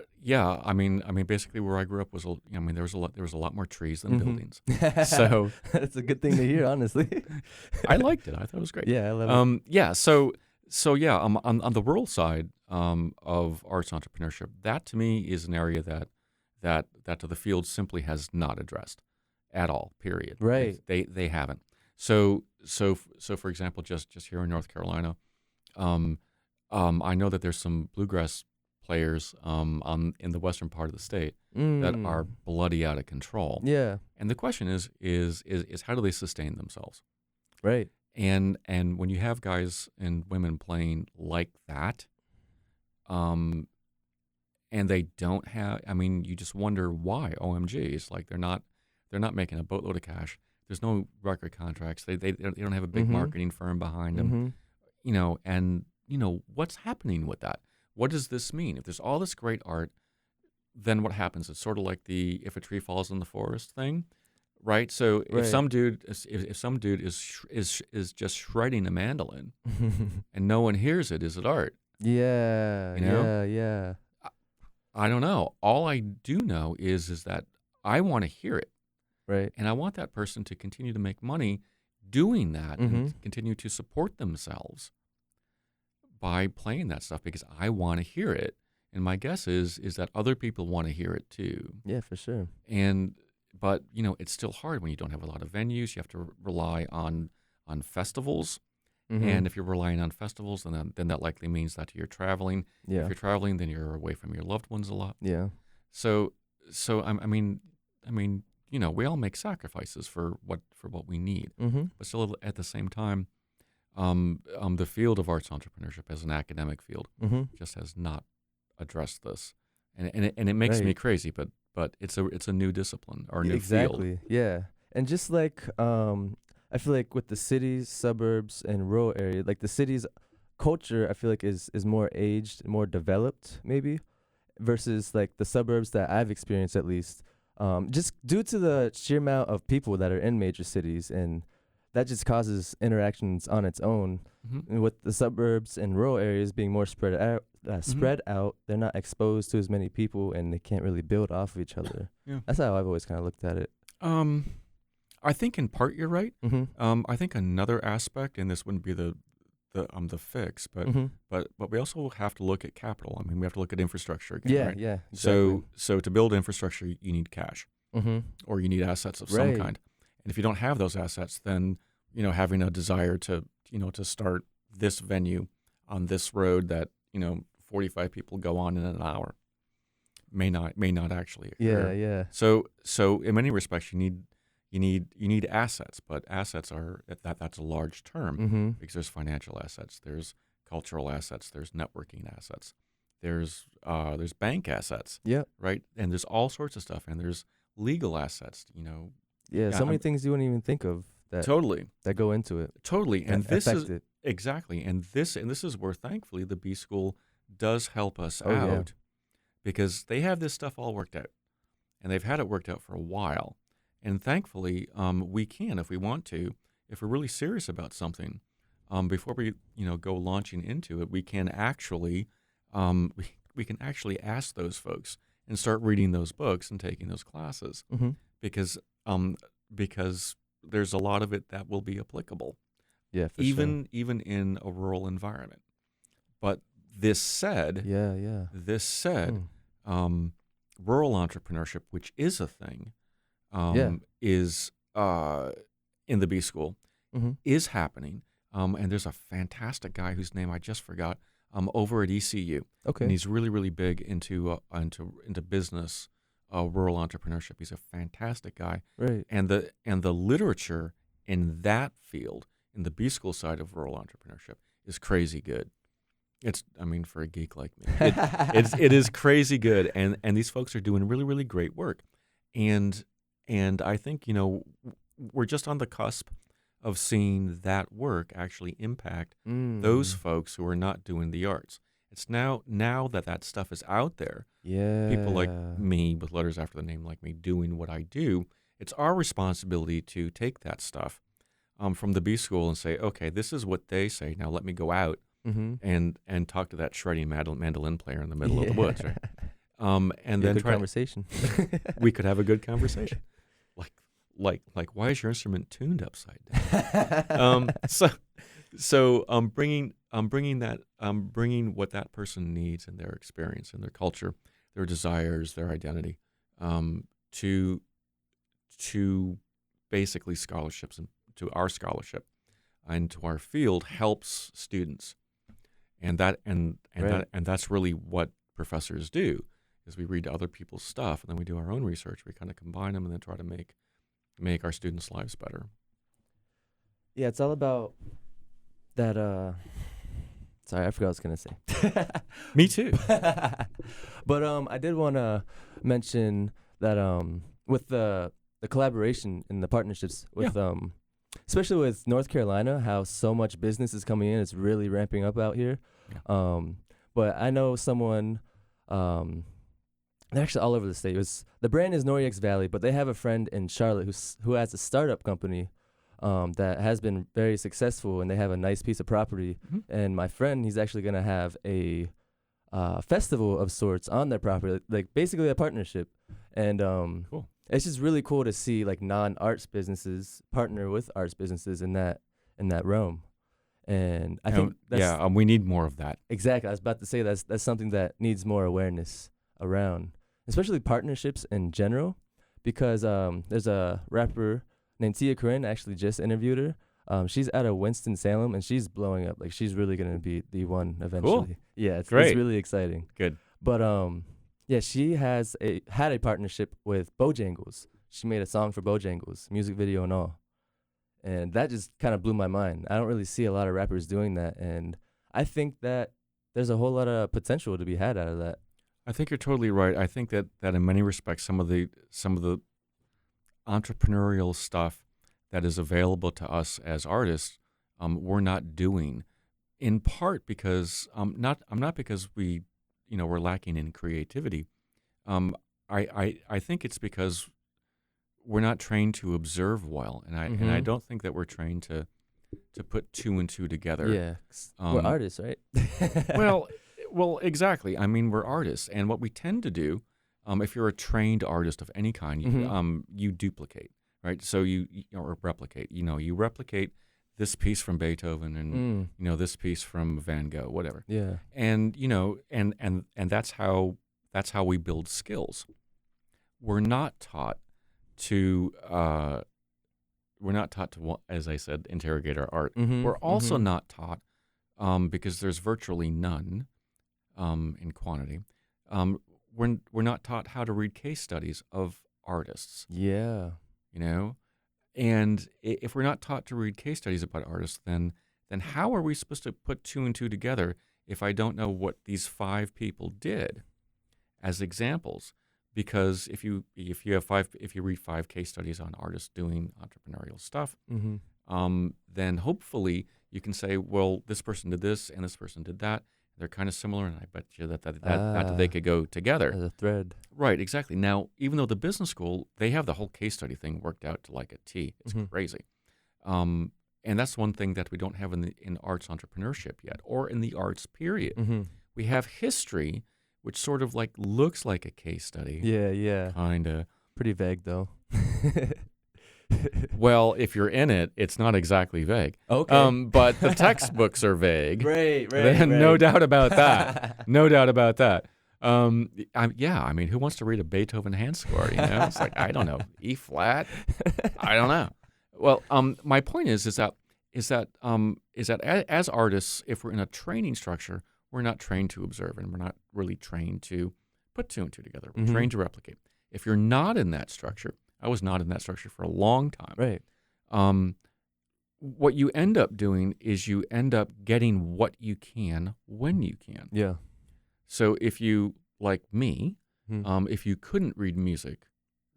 I mean, basically, where I grew up was, there was a lot more trees than buildings. So that's a good thing to hear, honestly. I liked it. I thought it was great. Yeah, I love it. Yeah. So yeah, on the rural side of arts entrepreneurship, that to me is an area that the field simply has not addressed at all. Period. Right. They haven't. So for example, just here in North Carolina, I know that there's some bluegrass players in the western part of the state that are bloody out of control. Yeah. And the question is how do they sustain themselves? Right. And when you have guys and women playing like that, and they don't have, you just wonder why. OMG, it's like they're not making a boatload of cash. There's no record contracts. They don't have a big marketing firm behind them. And what's happening with that? What does this mean? If there's all this great art, then what happens? It's sort of like the "if a tree falls in the forest" thing, right? So if some dude is just shredding a mandolin and no one hears it, is it art? Yeah. Yeah. I don't know. All I do know is that I want to hear it. Right. And I want that person to continue to make money doing that and continue to support themselves by playing that stuff because I want to hear it. And my guess is that other people want to hear it too. Yeah, for sure. But it's still hard when you don't have a lot of venues. You have to rely on festivals. And if you're relying on festivals, then that likely means that you're traveling. Yeah. If you're traveling, then you're away from your loved ones a lot. Yeah. So we all make sacrifices for what we need. But still, at the same time, the field of arts entrepreneurship as an academic field just has not addressed this, and it makes me crazy. But it's a new discipline or a new field. Exactly. Yeah. And just like I feel like with the cities, suburbs, and rural area, like the cities' culture, I feel like is more aged, more developed, maybe, versus like the suburbs that I've experienced at least. Just due to the sheer amount of people that are in major cities, and that just causes interactions on its own. And with the suburbs and rural areas being more spread out, they're not exposed to as many people, and they can't really build off of each other. Yeah. That's how I've always kind of looked at it. I think in part you're right. I think another aspect, and this wouldn't be the fix, but we also have to look at capital. We have to look at infrastructure again. Yeah, right? yeah. Exactly. So to build infrastructure, you need cash, or you need assets of some kind. And if you don't have those assets, then having a desire to start this venue on this road that 45 people go on in an hour may not actually occur. Yeah. So in many respects, you need assets, but assets that's a large term because there's financial assets, there's cultural assets, there's networking assets, there's bank assets, right, and there's all sorts of stuff, and there's legal assets, Yeah, so many things you wouldn't even think of that that go into it. Totally, and this is it. exactly, and this is where thankfully the B School does help us out because they have this stuff all worked out, and they've had it worked out for a while. And thankfully, we can, if we want to, if we're really serious about something, before we go launching into it, we can actually we can actually ask those folks and start reading those books and taking those classes because there's a lot of it that will be applicable, even in a rural environment. But this said, rural entrepreneurship, which is a thing. Is in the B School, is happening. And there's a fantastic guy whose name I just forgot. over at ECU. Okay. And he's really, really big into business, rural entrepreneurship. He's a fantastic guy. Right. And the literature in that field, in the B school side of rural entrepreneurship, is crazy good. For a geek like me, it is crazy good, and these folks are doing really, really great work, and I think we're just on the cusp of seeing that work actually impact those folks who are not doing the arts. It's now that stuff is out there. Yeah. People like me with letters after the name like me doing what I do. It's our responsibility to take that stuff from the B school and say, okay, this is what they say. Now let me go out and talk to that shredding mandolin player in the middle of the woods, right? And then conversation. We could have a good conversation. Like, why is your instrument tuned upside down? Bringing what that person needs and their experience and their culture, their desires, their identity, to basically scholarships and to our scholarship and to our field helps students, and that's really what professors do. Is we read other people's stuff and then we do our own research. We kind of combine them and then try to make our students' lives better. Yeah, it's all about that. Sorry, I forgot what I was gonna say. Me too. But I did want to mention that with the collaboration and the partnerships with especially with North Carolina, how so much business is coming in. It's really ramping up out here. Yeah. But I know someone. They're actually all over the state. The brand is Noriex Valley, but they have a friend in Charlotte who has a startup company that has been very successful, and they have a nice piece of property. And my friend, he's actually going to have a festival of sorts on their property, like basically a partnership. And cool. It's just really cool to see like non-arts businesses partner with arts businesses in that realm. And I think we need more of that. Exactly. I was about to say that's something that needs more awareness around, especially partnerships in general, because there's a rapper named Tia Corinne. I actually just interviewed her. She's out of Winston-Salem, and she's blowing up. Like, she's really going to be the one eventually. Cool. Yeah, it's really exciting. Good. But she had a partnership with Bojangles. She made a song for Bojangles, music video and all. And that just kind of blew my mind. I don't really see a lot of rappers doing that, and I think that there's a whole lot of potential to be had out of that. I think you're totally right. I think that in many respects, some of the entrepreneurial stuff that is available to us as artists, we're not doing, in part because not because we're lacking in creativity. I think it's because we're not trained to observe well, and I don't think that we're trained to put two and two together. Yeah, we're artists, right? Well, exactly. I mean, we're artists, and what we tend to do, if you're a trained artist of any kind, you duplicate, right? So you replicate. You replicate this piece from Beethoven, and this piece from Van Gogh, whatever. Yeah. And and that's how we build skills. We're not taught to, as I said, interrogate our art. We're also not taught, because there's virtually none. In quantity, we're not taught how to read case studies of artists. Yeah, and if we're not taught to read case studies about artists, then how are we supposed to put two and two together if I don't know what these 5 people did as examples? Because if you read 5 case studies on artists doing entrepreneurial stuff, then hopefully you can say, well, this person did this and this person did that. They're kind of similar, and I bet you that they could go together. As a thread. Right, exactly. Now, even though the business school, they have the whole case study thing worked out to like a T. It's crazy. And that's one thing that we don't have in arts entrepreneurship yet, or in the arts period. We have history, which sort of like looks like a case study. Yeah. Kind of. Pretty vague, though. Well, if you're in it, it's not exactly vague. Okay. But the textbooks are vague. Right. No doubt about that. No doubt about that. I mean, who wants to read a Beethoven hand score? It's like, I don't know, E flat. I don't know. Well, my point is that as artists, if we're in a training structure, we're not trained to observe, and we're not really trained to put two and two together. We're Mhm. trained to replicate. If you're not in that structure, I was not in that structure for a long time. Right. What you end up doing is you end up getting what you can when you can. Yeah. So if you, like me, Mhm. if you couldn't read music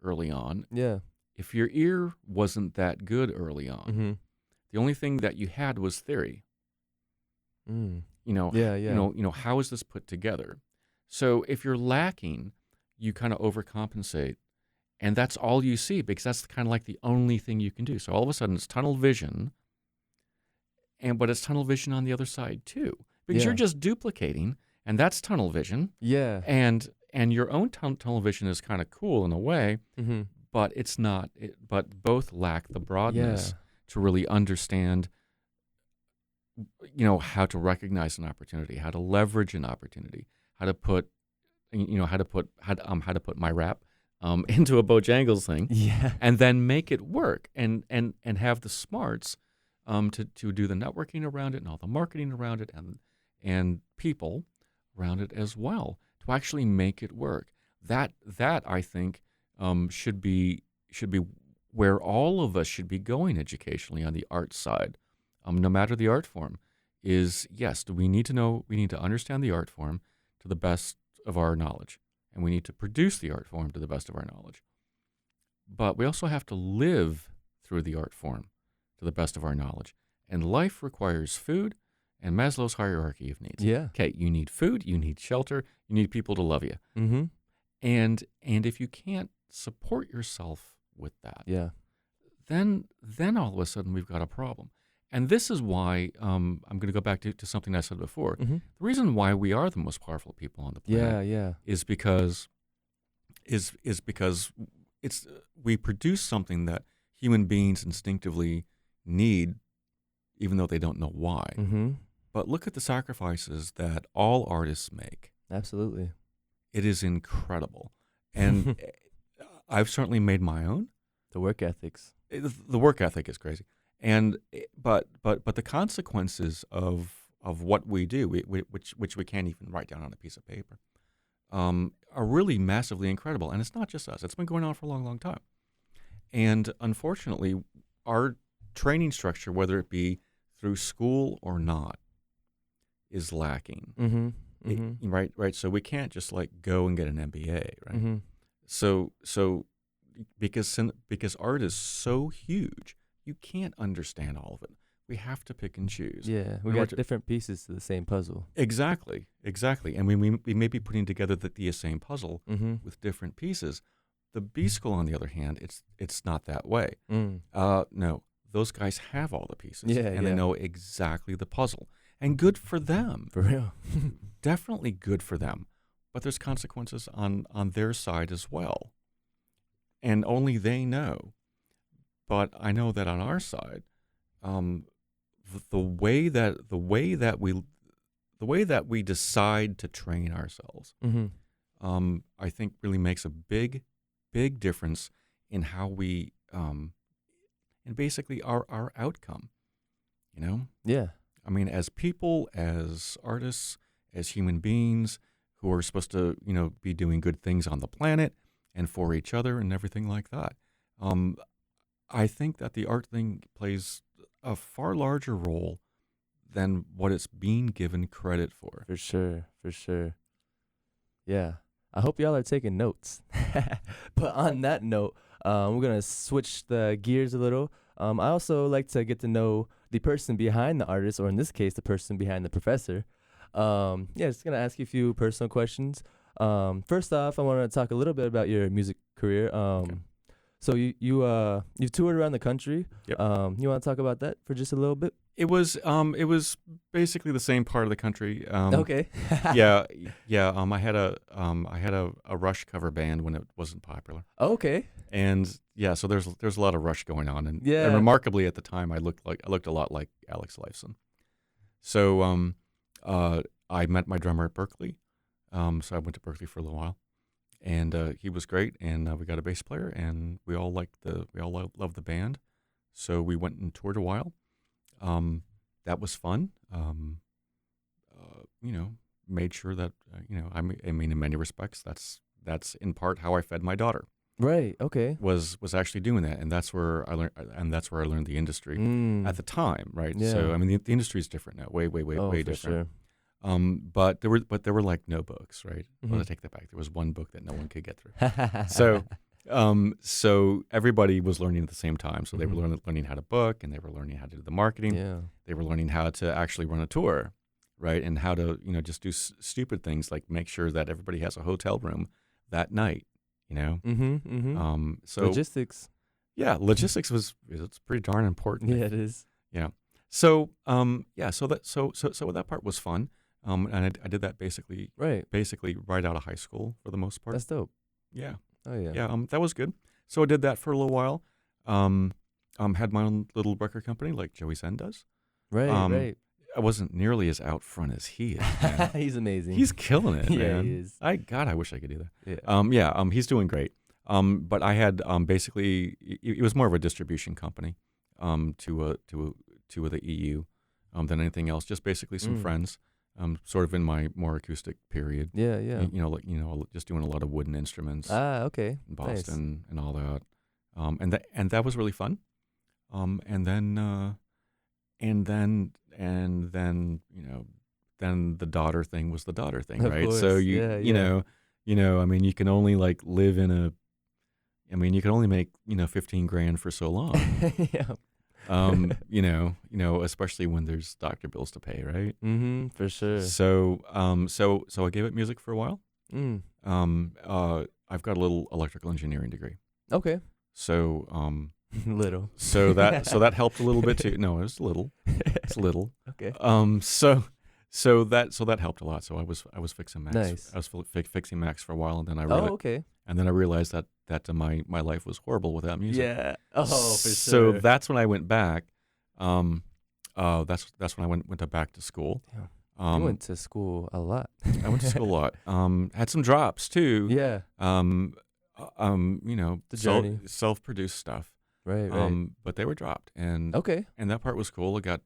early on, Yeah. if your ear wasn't that good early on, Mhm. the only thing that you had was theory. Mm. You know, Yeah. Yeah. how is this put together? So if you're lacking, you kind of overcompensate, and that's all you see because that's kind of like the only thing you can do. So all of a sudden it's tunnel vision, but it's tunnel vision on the other side too, because you're Yeah. just duplicating, and that's tunnel vision, Yeah. and your own tunnel vision is kind of cool in a way, Mhm. but it's not. But both lack the broadness Yeah. to really understand, how to recognize an opportunity, how to leverage an opportunity, how to put, how to put my rap into a Bojangles thing, Yeah. and then make it work, and have the smarts to do the networking around it and all the marketing around it, and people around it as well, to actually make it work. That I think should be where all of us should be going educationally on the art side, no matter the art form. Is yes, we need to understand the art form to the best of our knowledge, and we need to produce the art form to the best of our knowledge. But we also have to live through the art form to the best of our knowledge. And life requires food and Maslow's hierarchy of needs. Yeah. Okay, you need food, you need shelter, you need people to love you. Mhm. And if you can't support yourself with that, Yeah. then all of a sudden we've got a problem. And this is why I'm going to go back to something I said before. Mhm. The reason why we are the most powerful people on the Yeah. planet Yeah. is because we produce something that human beings instinctively need, even though they don't know why. Mhm. But look at the sacrifices that all artists make. Absolutely. It is incredible. And I've certainly made my own. The work ethics. The work ethic is crazy. And but the consequences of what we do, which we can't even write down on a piece of paper, are really massively incredible. And it's not just us. It's been going on for a long, long time. And unfortunately, our training structure, whether it be through school or not, is lacking. Mhm. Mhm. Right. So we can't just like go and get an MBA, right? Mhm. So because art is so huge, you can't understand all of it. We have to pick and choose. Yeah. We In got order to- different pieces to the same puzzle. Exactly. And we may be putting together the same puzzle Mhm. with different pieces. The B school, on the other hand, it's not that way. Mm. No, those guys have all the pieces, Yeah, and yeah. they know exactly the puzzle. And good for them. For real. Definitely good for them. But there's consequences on their side as well. And only they know. But I know that on our side, the way that we decide to train ourselves, Mhm. I think really makes a big difference in how we and basically our outcome. Yeah. I mean, as people, as artists, as human beings who are supposed to, be doing good things on the planet and for each other and everything like that. I think that the art thing plays a far larger role than what it's being given credit for. For sure. For sure. Yeah. I hope y'all are taking notes. But on that note, we're going to switch the gears a little. I also like to get to know the person behind the artist, or in this case, the person behind the professor. Just going to ask you a few personal questions. First off, I want to talk a little bit about your music career. Okay. So you've toured around the country. Yep. You want to talk about that for just a little bit? It was basically the same part of the country. Okay. yeah. I had a Rush cover band when it wasn't popular. Okay. And yeah, so there's a lot of Rush going on, and Yeah. remarkably at the time I looked a lot like Alex Lifeson. So I met my drummer at Berkeley. So I went to Berkeley for a little while, and he was great. And we got a bass player, and we all loved the band. So we went and toured a while. That was fun. made sure that I mean, in many respects, that's in part how I fed my daughter. Right. Okay. Was actually doing that, and that's where I learned the industry at the time, right? Yeah. So I mean, the industry is different now, way For different. sure. But there were like no books, right? Well, I take that back. There was one book that no one could get through. So everybody was learning at the same time. So they were learning how to book, and they were learning how to do the marketing. Yeah. They were learning how to actually run a tour, right? And how to just do stupid things like make sure that everybody has a hotel room that night. So logistics. Yeah, logistics it's pretty darn important. Yeah, it is. Yeah. So so that part was fun. And I did that basically right out of high school for the most part. That's dope. Yeah. Oh yeah. Yeah. That was good. So I did that for a little while. Had my own little record company like Joey Zen does. Right. I wasn't nearly as out front as he is. Man. He's amazing. He's killing it, man. Yeah, he is. I wish I could do that. Yeah. He's doing great. But I had basically it was more of a distribution company to the EU than anything else. Just basically some friends, sort of in my more acoustic period. Yeah. Just doing a lot of wooden instruments. Okay. In Boston and all that. And that was really fun. And then the daughter thing was the daughter thing, Of right? course. So I mean, you can only live in a. I mean, you can only make $15,000 for so long. Yeah. Especially when there's doctor bills to pay, right? For sure. So I gave it music for a while. I've got a little electrical engineering degree. Okay. So little. So that helped a little bit too. No, it was little. It's little. Okay. So that helped a lot. So I was fixing Macs. Nice. I was fixing Macs for a while, and then I okay. And then I realized that my life was horrible without music. Yeah. Oh, for sure. So that's when I went back. That's when I went back to school. Yeah. You went to school a lot. I went to school a lot. Had some drops too. Yeah. The journey. Self-produced stuff. Right. But they were dropped, and okay. And that part was cool. I got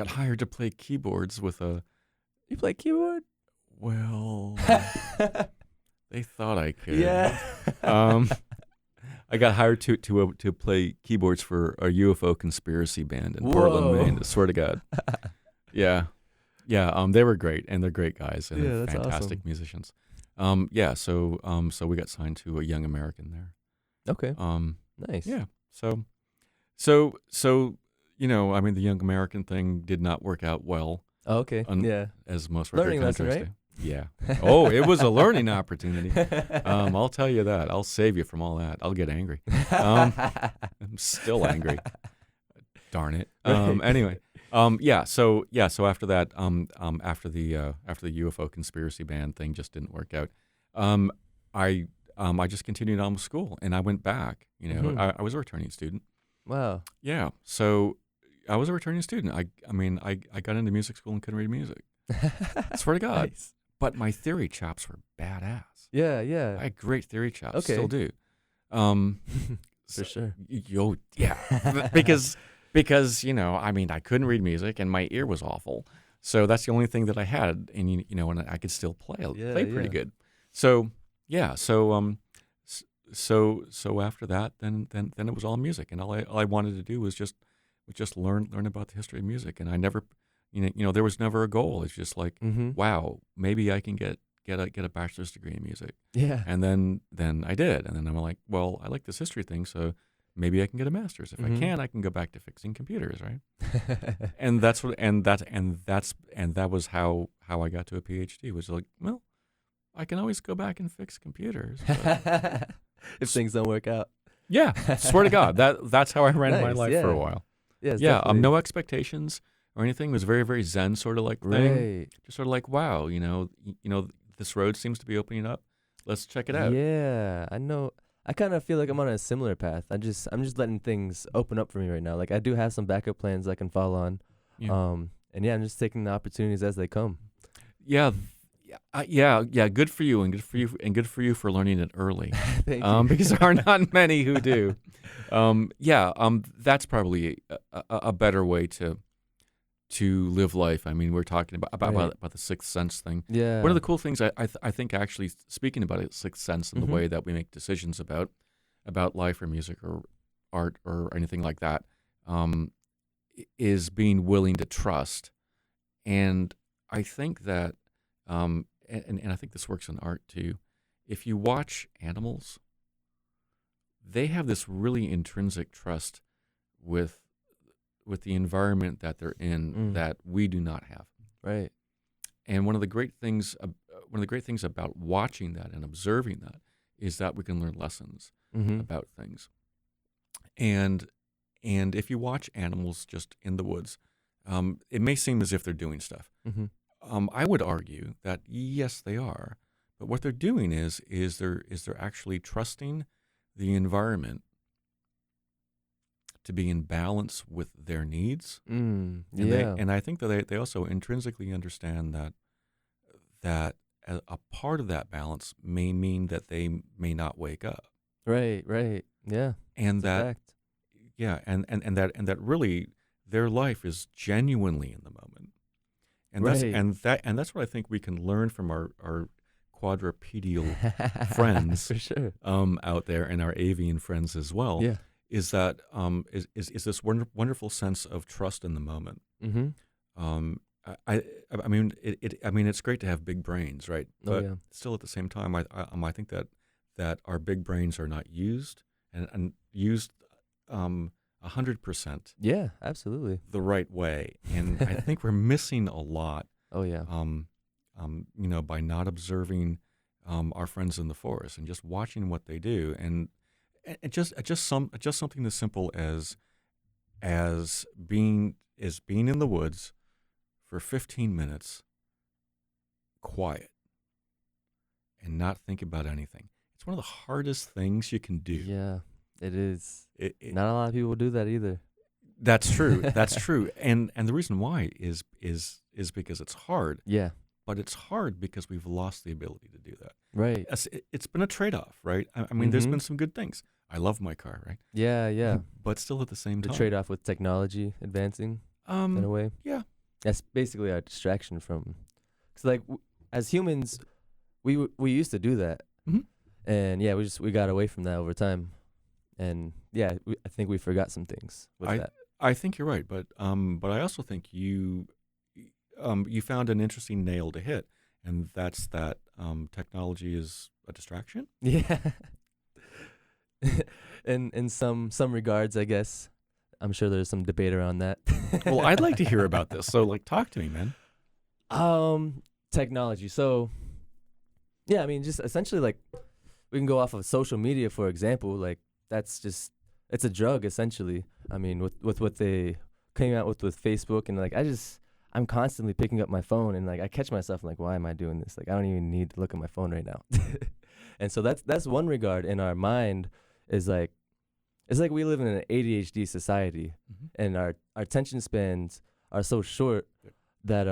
hired to play keyboards with a. You play keyboard? Well, they thought I could. Yeah. I got hired to play keyboards for a UFO conspiracy band in Portland, Maine. I swear to God. Yeah. They were great, and they're great guys, and they're fantastic musicians. So we got signed to a Young American there. Okay. Nice. Yeah. So I mean, the Young American thing did not work out well. Oh, okay. As most learning record lesson, contracts do. Yeah. Oh, it was a learning opportunity. I'll tell you that. I'll save you from all that. I'll get angry. I'm still angry. Darn it. Anyway. So after that, after the UFO conspiracy band thing just didn't work out, I just continued on with school, and I went back. I was a returning student. Wow. Yeah. So I was a returning student. I got into music school and couldn't read music. I swear to God. Nice. But my theory chops were badass. Yeah. I had great theory chops. Okay. Still do. For sure. Yeah. because I couldn't read music, and my ear was awful. So that's the only thing that I had, and and I could still play pretty good. So yeah. So after that, then it was all music, and all I wanted to do was just learn about the history of music, and I never, there was never a goal. It's just like, wow, maybe I can get a bachelor's degree in music. Yeah. And then I did, and then I'm like, well, I like this history thing, so maybe I can get a master's. If I can go back to fixing computers, right? and that was how I got to a PhD. Was like, well, I can always go back and fix computers. If things don't work out. Yeah, swear to God, that's how I ran my life for a while. Yeah. No expectations or anything. It was very, very Zen sort of like thing. Right. Just sort of like, wow, this road seems to be opening up. Let's check it out. Yeah, I know. I kind of feel like I'm on a similar path. I'm just letting things open up for me right now. Like I do have some backup plans I can fall on. Yeah. And I'm just taking the opportunities as they come. Yeah. Good for you, and good for you for learning it early. Thank you. Because there are not many who do. That's probably a better way to to live life. I mean, we're talking about Right. about the sixth sense thing. Yeah. One of the cool things I think actually speaking about it, sixth sense and the way that we make decisions about life or music or art or anything like that, is being willing to trust. And I think that, and I think this works in art too. If you watch animals, they have this really intrinsic trust with the environment that they're in that we do not have. Right. And one of the great things about watching that and observing that is that we can learn lessons about things. And if you watch animals just in the woods, it may seem as if they're doing stuff. I would argue that yes, they are, but what they're doing is they're actually trusting the environment to be in balance with their needs. And I think that they also intrinsically understand that a part of that balance may mean that they may not wake up. Right. Yeah. And That's a that fact. yeah, and that really their life is genuinely in the moment. And that's what I think we can learn from our quadrupedal friends For sure. out there, and our avian friends as well. Yeah. Is that is this wonderful sense of trust in the moment. I mean it's great to have big brains, right? But still at the same time, I think that our big brains are not used and used 100%. Yeah, absolutely. The right way, and I think we're missing a lot. Oh yeah. By not observing our friends in the forest and just watching what they do, and just something as simple as being in the woods for 15 minutes, quiet, and not think about anything. It's one of the hardest things you can do. Yeah, it is. Not a lot of people do that either. That's true. That's true. And the reason why is because it's hard. Yeah. But it's hard because we've lost the ability to do that. Right. It's been a trade-off, right? I mean, there's been some good things. I love my car, right? Yeah. But still at the same time. The trade-off with technology advancing in a way. Yeah. That's basically our distraction from. Because like as humans, we used to do that, and yeah, we got away from that over time, and yeah, I think we forgot some things with that. I think you're right, but I also think you found an interesting nail to hit, and that's that technology is a distraction. Yeah. in some regards, I guess. I'm sure there's some debate around that. Well, I'd like to hear about this. So, talk to me, man. Technology. So, yeah, I mean, just essentially, we can go off of social media, for example. That's just, it's a drug, essentially. I mean, with what they came out with Facebook, and I'm constantly picking up my phone, and I catch myself why am I doing this? I don't even need to look at my phone right now. And so that's one regard in our mind is it's like we live in an ADHD society, and our attention spans are so short that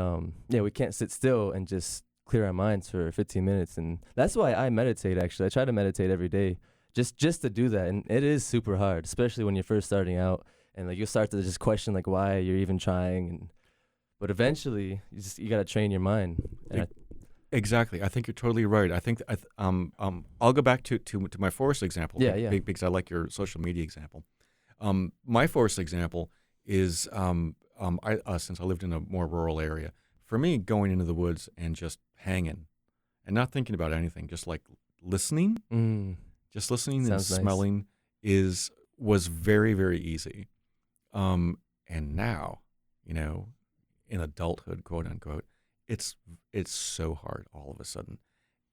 we can't sit still and just clear our minds for 15 minutes. And that's why I meditate. Actually, I try to meditate every day just to do that, and it is super hard, especially when you're first starting out, and you'll start to just question why you're even trying. But eventually you got to train your mind. And Exactly. I think you're totally right. I think I'll go back to my forest example. Yeah. Because I like your social media example. My forest example is since I lived in a more rural area, for me, going into the woods and just hanging and not thinking about anything, just listening, just listening and smelling was very, very easy. And now, in adulthood, quote unquote, it's so hard all of a sudden.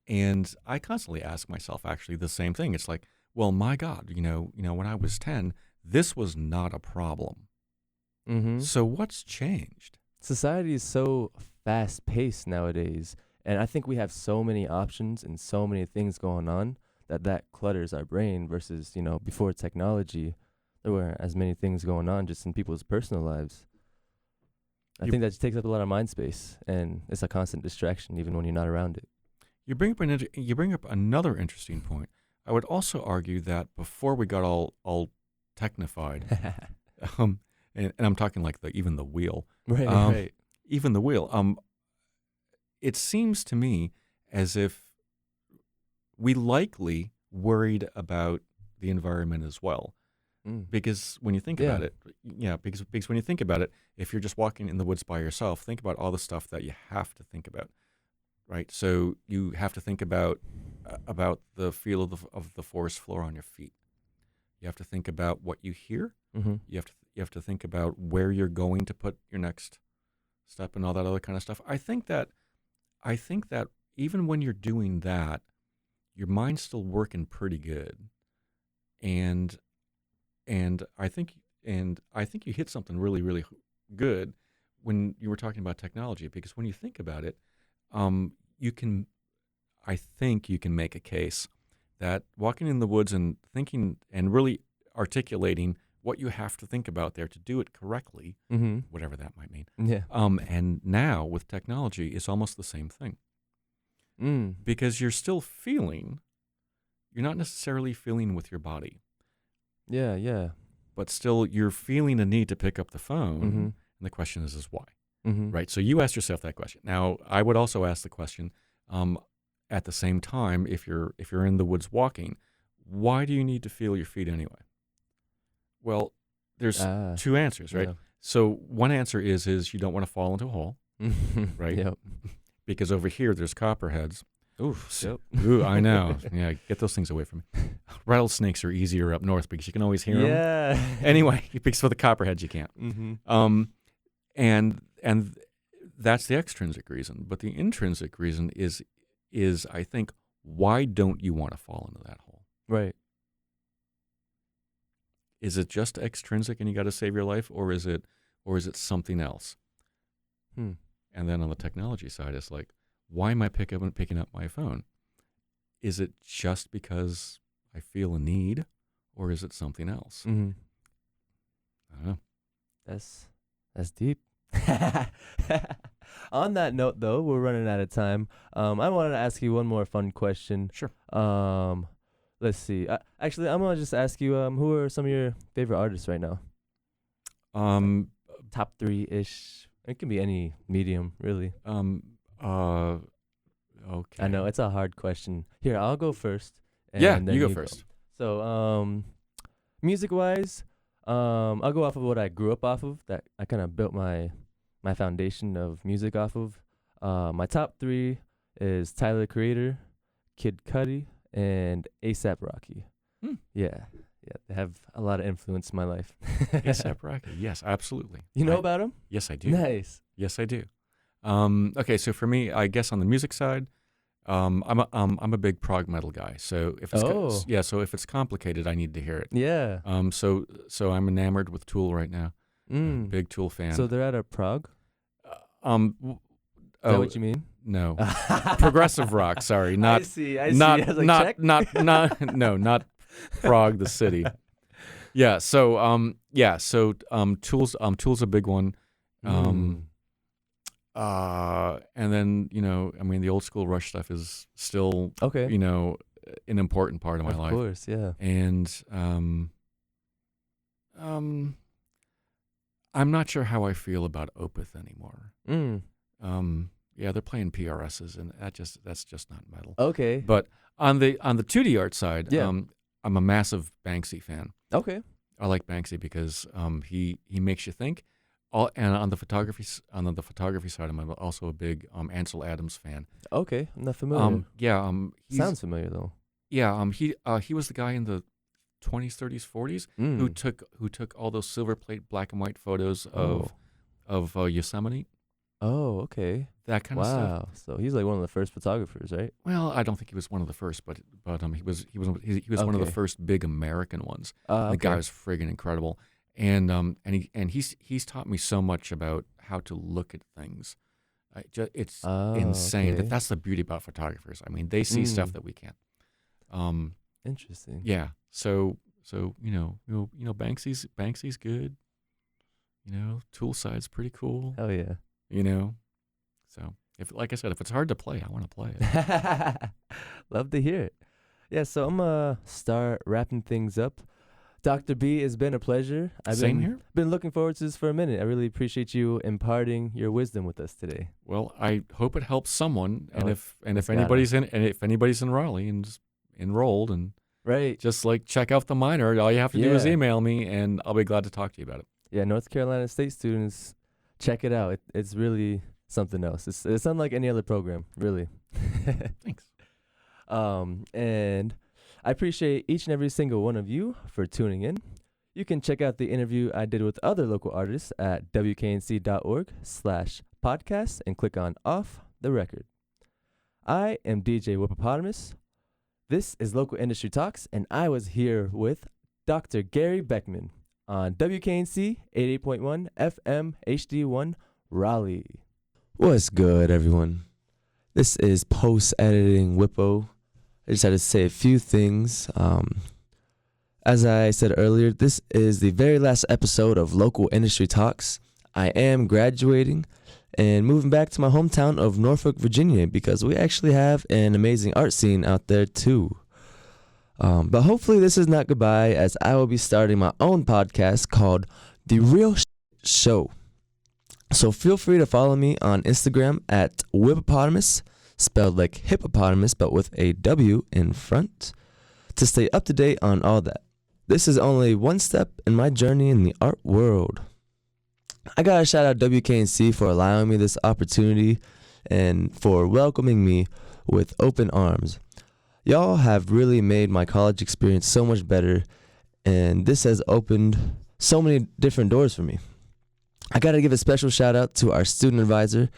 And I constantly ask myself actually the same thing. It's well, my God, when I was 10, this was not a problem. So what's changed? Society is so fast-paced nowadays, and I think we have so many options and so many things going on that clutters our brain versus, before technology, there weren't as many things going on just in people's personal lives. I think that just takes up a lot of mind space, and it's a constant distraction even when you're not around it. You bring up another interesting point. I would also argue that before we got all technified, and I'm talking like even the wheel. Right, right. Even the wheel. It seems to me as if we likely worried about the environment as well. Because when you think about it, because when you think about it, if you're just walking in the woods by yourself, think about all the stuff that you have to think about, right? So you have to think about the feel of the forest floor on your feet. You have to think about what you hear. Mm-hmm. You have to think about where you're going to put your next step and all that other kind of stuff. I think that even when you're doing that, your mind's still working pretty good, and I think you hit something really, really good when you were talking about technology, because when you think about it, I think you can make a case that walking in the woods and thinking and really articulating what you have to think about there to do it correctly, whatever that might mean. Yeah. And now with technology, it's almost the same thing. Because you're still feeling, you're not necessarily feeling with your body. Yeah, yeah. But still, you're feeling a need to pick up the phone, and the question is why, right? So you asked yourself that question. Now, I would also ask the question, at the same time, if you're in the woods walking, why do you need to feel your feet anyway? Well, there's two answers, right? Yeah. So one answer is you don't want to fall into a hole, right? Yep. Because over here there's copperheads. Oof. Yep. Ooh, I know. Yeah, get those things away from me. Rattlesnakes are easier up north because you can always hear them. Yeah. Anyway, because for the copperheads you can't. And that's the extrinsic reason. But the intrinsic reason is I think, why don't you want to fall into that hole? Right. Is it just extrinsic and you got to save your life, or is it something else? And then on the technology side, it's like, why am I picking up my phone? Is it just because I feel a need, or is it something else? I don't know. That's deep. On that note, though, we're running out of time. I wanted to ask you one more fun question. Sure. Let's see. Actually, I'm gonna just ask you, who are some of your favorite artists right now? Top 3-ish. It can be any medium, really. Okay. I know it's a hard question. Here, I'll go first. Yeah, and then you go first. So, music-wise, I'll go off of what I grew up off of. That I kind of built my foundation of music off of. My top 3 is Tyler, Creator, Kid Cudi, and A$AP Rocky. Yeah, they have a lot of influence in my life. A$AP Rocky, yes, absolutely. You know about him? Yes, I do. Nice. Yes, I do. Okay, so for me, I guess on the music side, I'm a big prog metal guy. So if it's so if it's complicated, I need to hear it. Yeah. So I'm enamored with Tool right now. Big Tool fan. So they're out of Prague? Is that what you mean? No, progressive rock. Sorry, not. I see. Not I was like, not check? not Prague, the city. Yeah. So Tool's a big one. And then the old school Rush stuff is still okay. An important part of my life. Of course, yeah. And I'm not sure how I feel about Opeth anymore. Yeah, they're playing PRSs, and that's just not metal. Okay. But on the 2D art side, yeah. I'm a massive Banksy fan. Okay. I like Banksy because he makes you think. And on the photography side, I'm also a big Ansel Adams fan. Okay, I'm not familiar. Sounds familiar though. Yeah, he was the guy in the 20s, 30s, 40s who took all those silver plate black and white photos of Yosemite. Oh, okay. That kind of stuff. Wow. So he's like one of the first photographers, right? Well, I don't think he was one of the first, but he was one of the first big American ones. The guy was friggin' incredible. And he's taught me so much about how to look at things. It's insane. Okay. That's the beauty about photographers. I mean, they see stuff that we can't. Interesting. Yeah. So Banksy's good. Tool side's pretty cool. Oh yeah. So like I said, if it's hard to play, I want to play it. Love to hear it. Yeah. So I'm gonna start wrapping things up. Dr. B, it's been a pleasure. Same here. Been looking forward to this for a minute. I really appreciate you imparting your wisdom with us today. Well, I hope it helps someone. And Oh, if anybody's in Raleigh and is enrolled and Right. just like check out the minor, all you have to do is Yeah. email me, and I'll be glad to talk to you about it. Yeah, North Carolina State students, check it out. It's really something else. It's unlike any other program, really. Thanks. And I appreciate each and every single one of you for tuning in. You can check out the interview I did with other local artists at wknc.org/podcast and click on Off the Record. I am DJ Whippopatomus. This is Local Industry Talks, and I was here with Dr. Gary Beckman on WKNC 88.1 FM HD1 Raleigh. What's good, everyone? This is post-editing Whippo. I just had to say a few things. As I said earlier, this is the very last episode of Local Industry Talks. I am graduating and moving back to my hometown of Norfolk, Virginia, because we actually have an amazing art scene out there too. But hopefully this is not goodbye, as I will be starting my own podcast called The Real Show. So feel free to follow me on Instagram at Whippopatomus, spelled like hippopotamus, but with a W in front, to stay up to date on all that. This is only one step in my journey in the art world. I gotta shout out WKNC for allowing me this opportunity and for welcoming me with open arms. Y'all have really made my college experience so much better, and this has opened so many different doors for me. I gotta give a special shout out to our student advisor,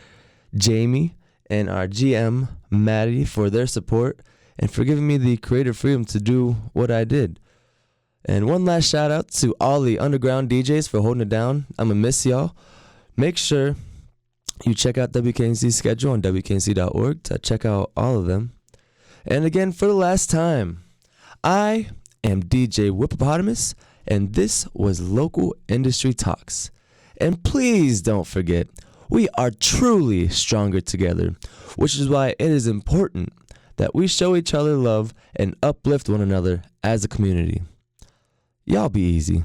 Jamie, and our GM, Maddie, for their support and for giving me the creative freedom to do what I did. And one last shout out to all the underground DJs for holding it down. I'm gonna miss y'all. Make sure you check out WKNC's schedule on WKNC.org to check out all of them. And again, for the last time, I am DJ Whippopatomus, and this was Local Industry Talks. And please don't forget, we are truly stronger together, which is why it is important that we show each other love and uplift one another as a community. Y'all be easy.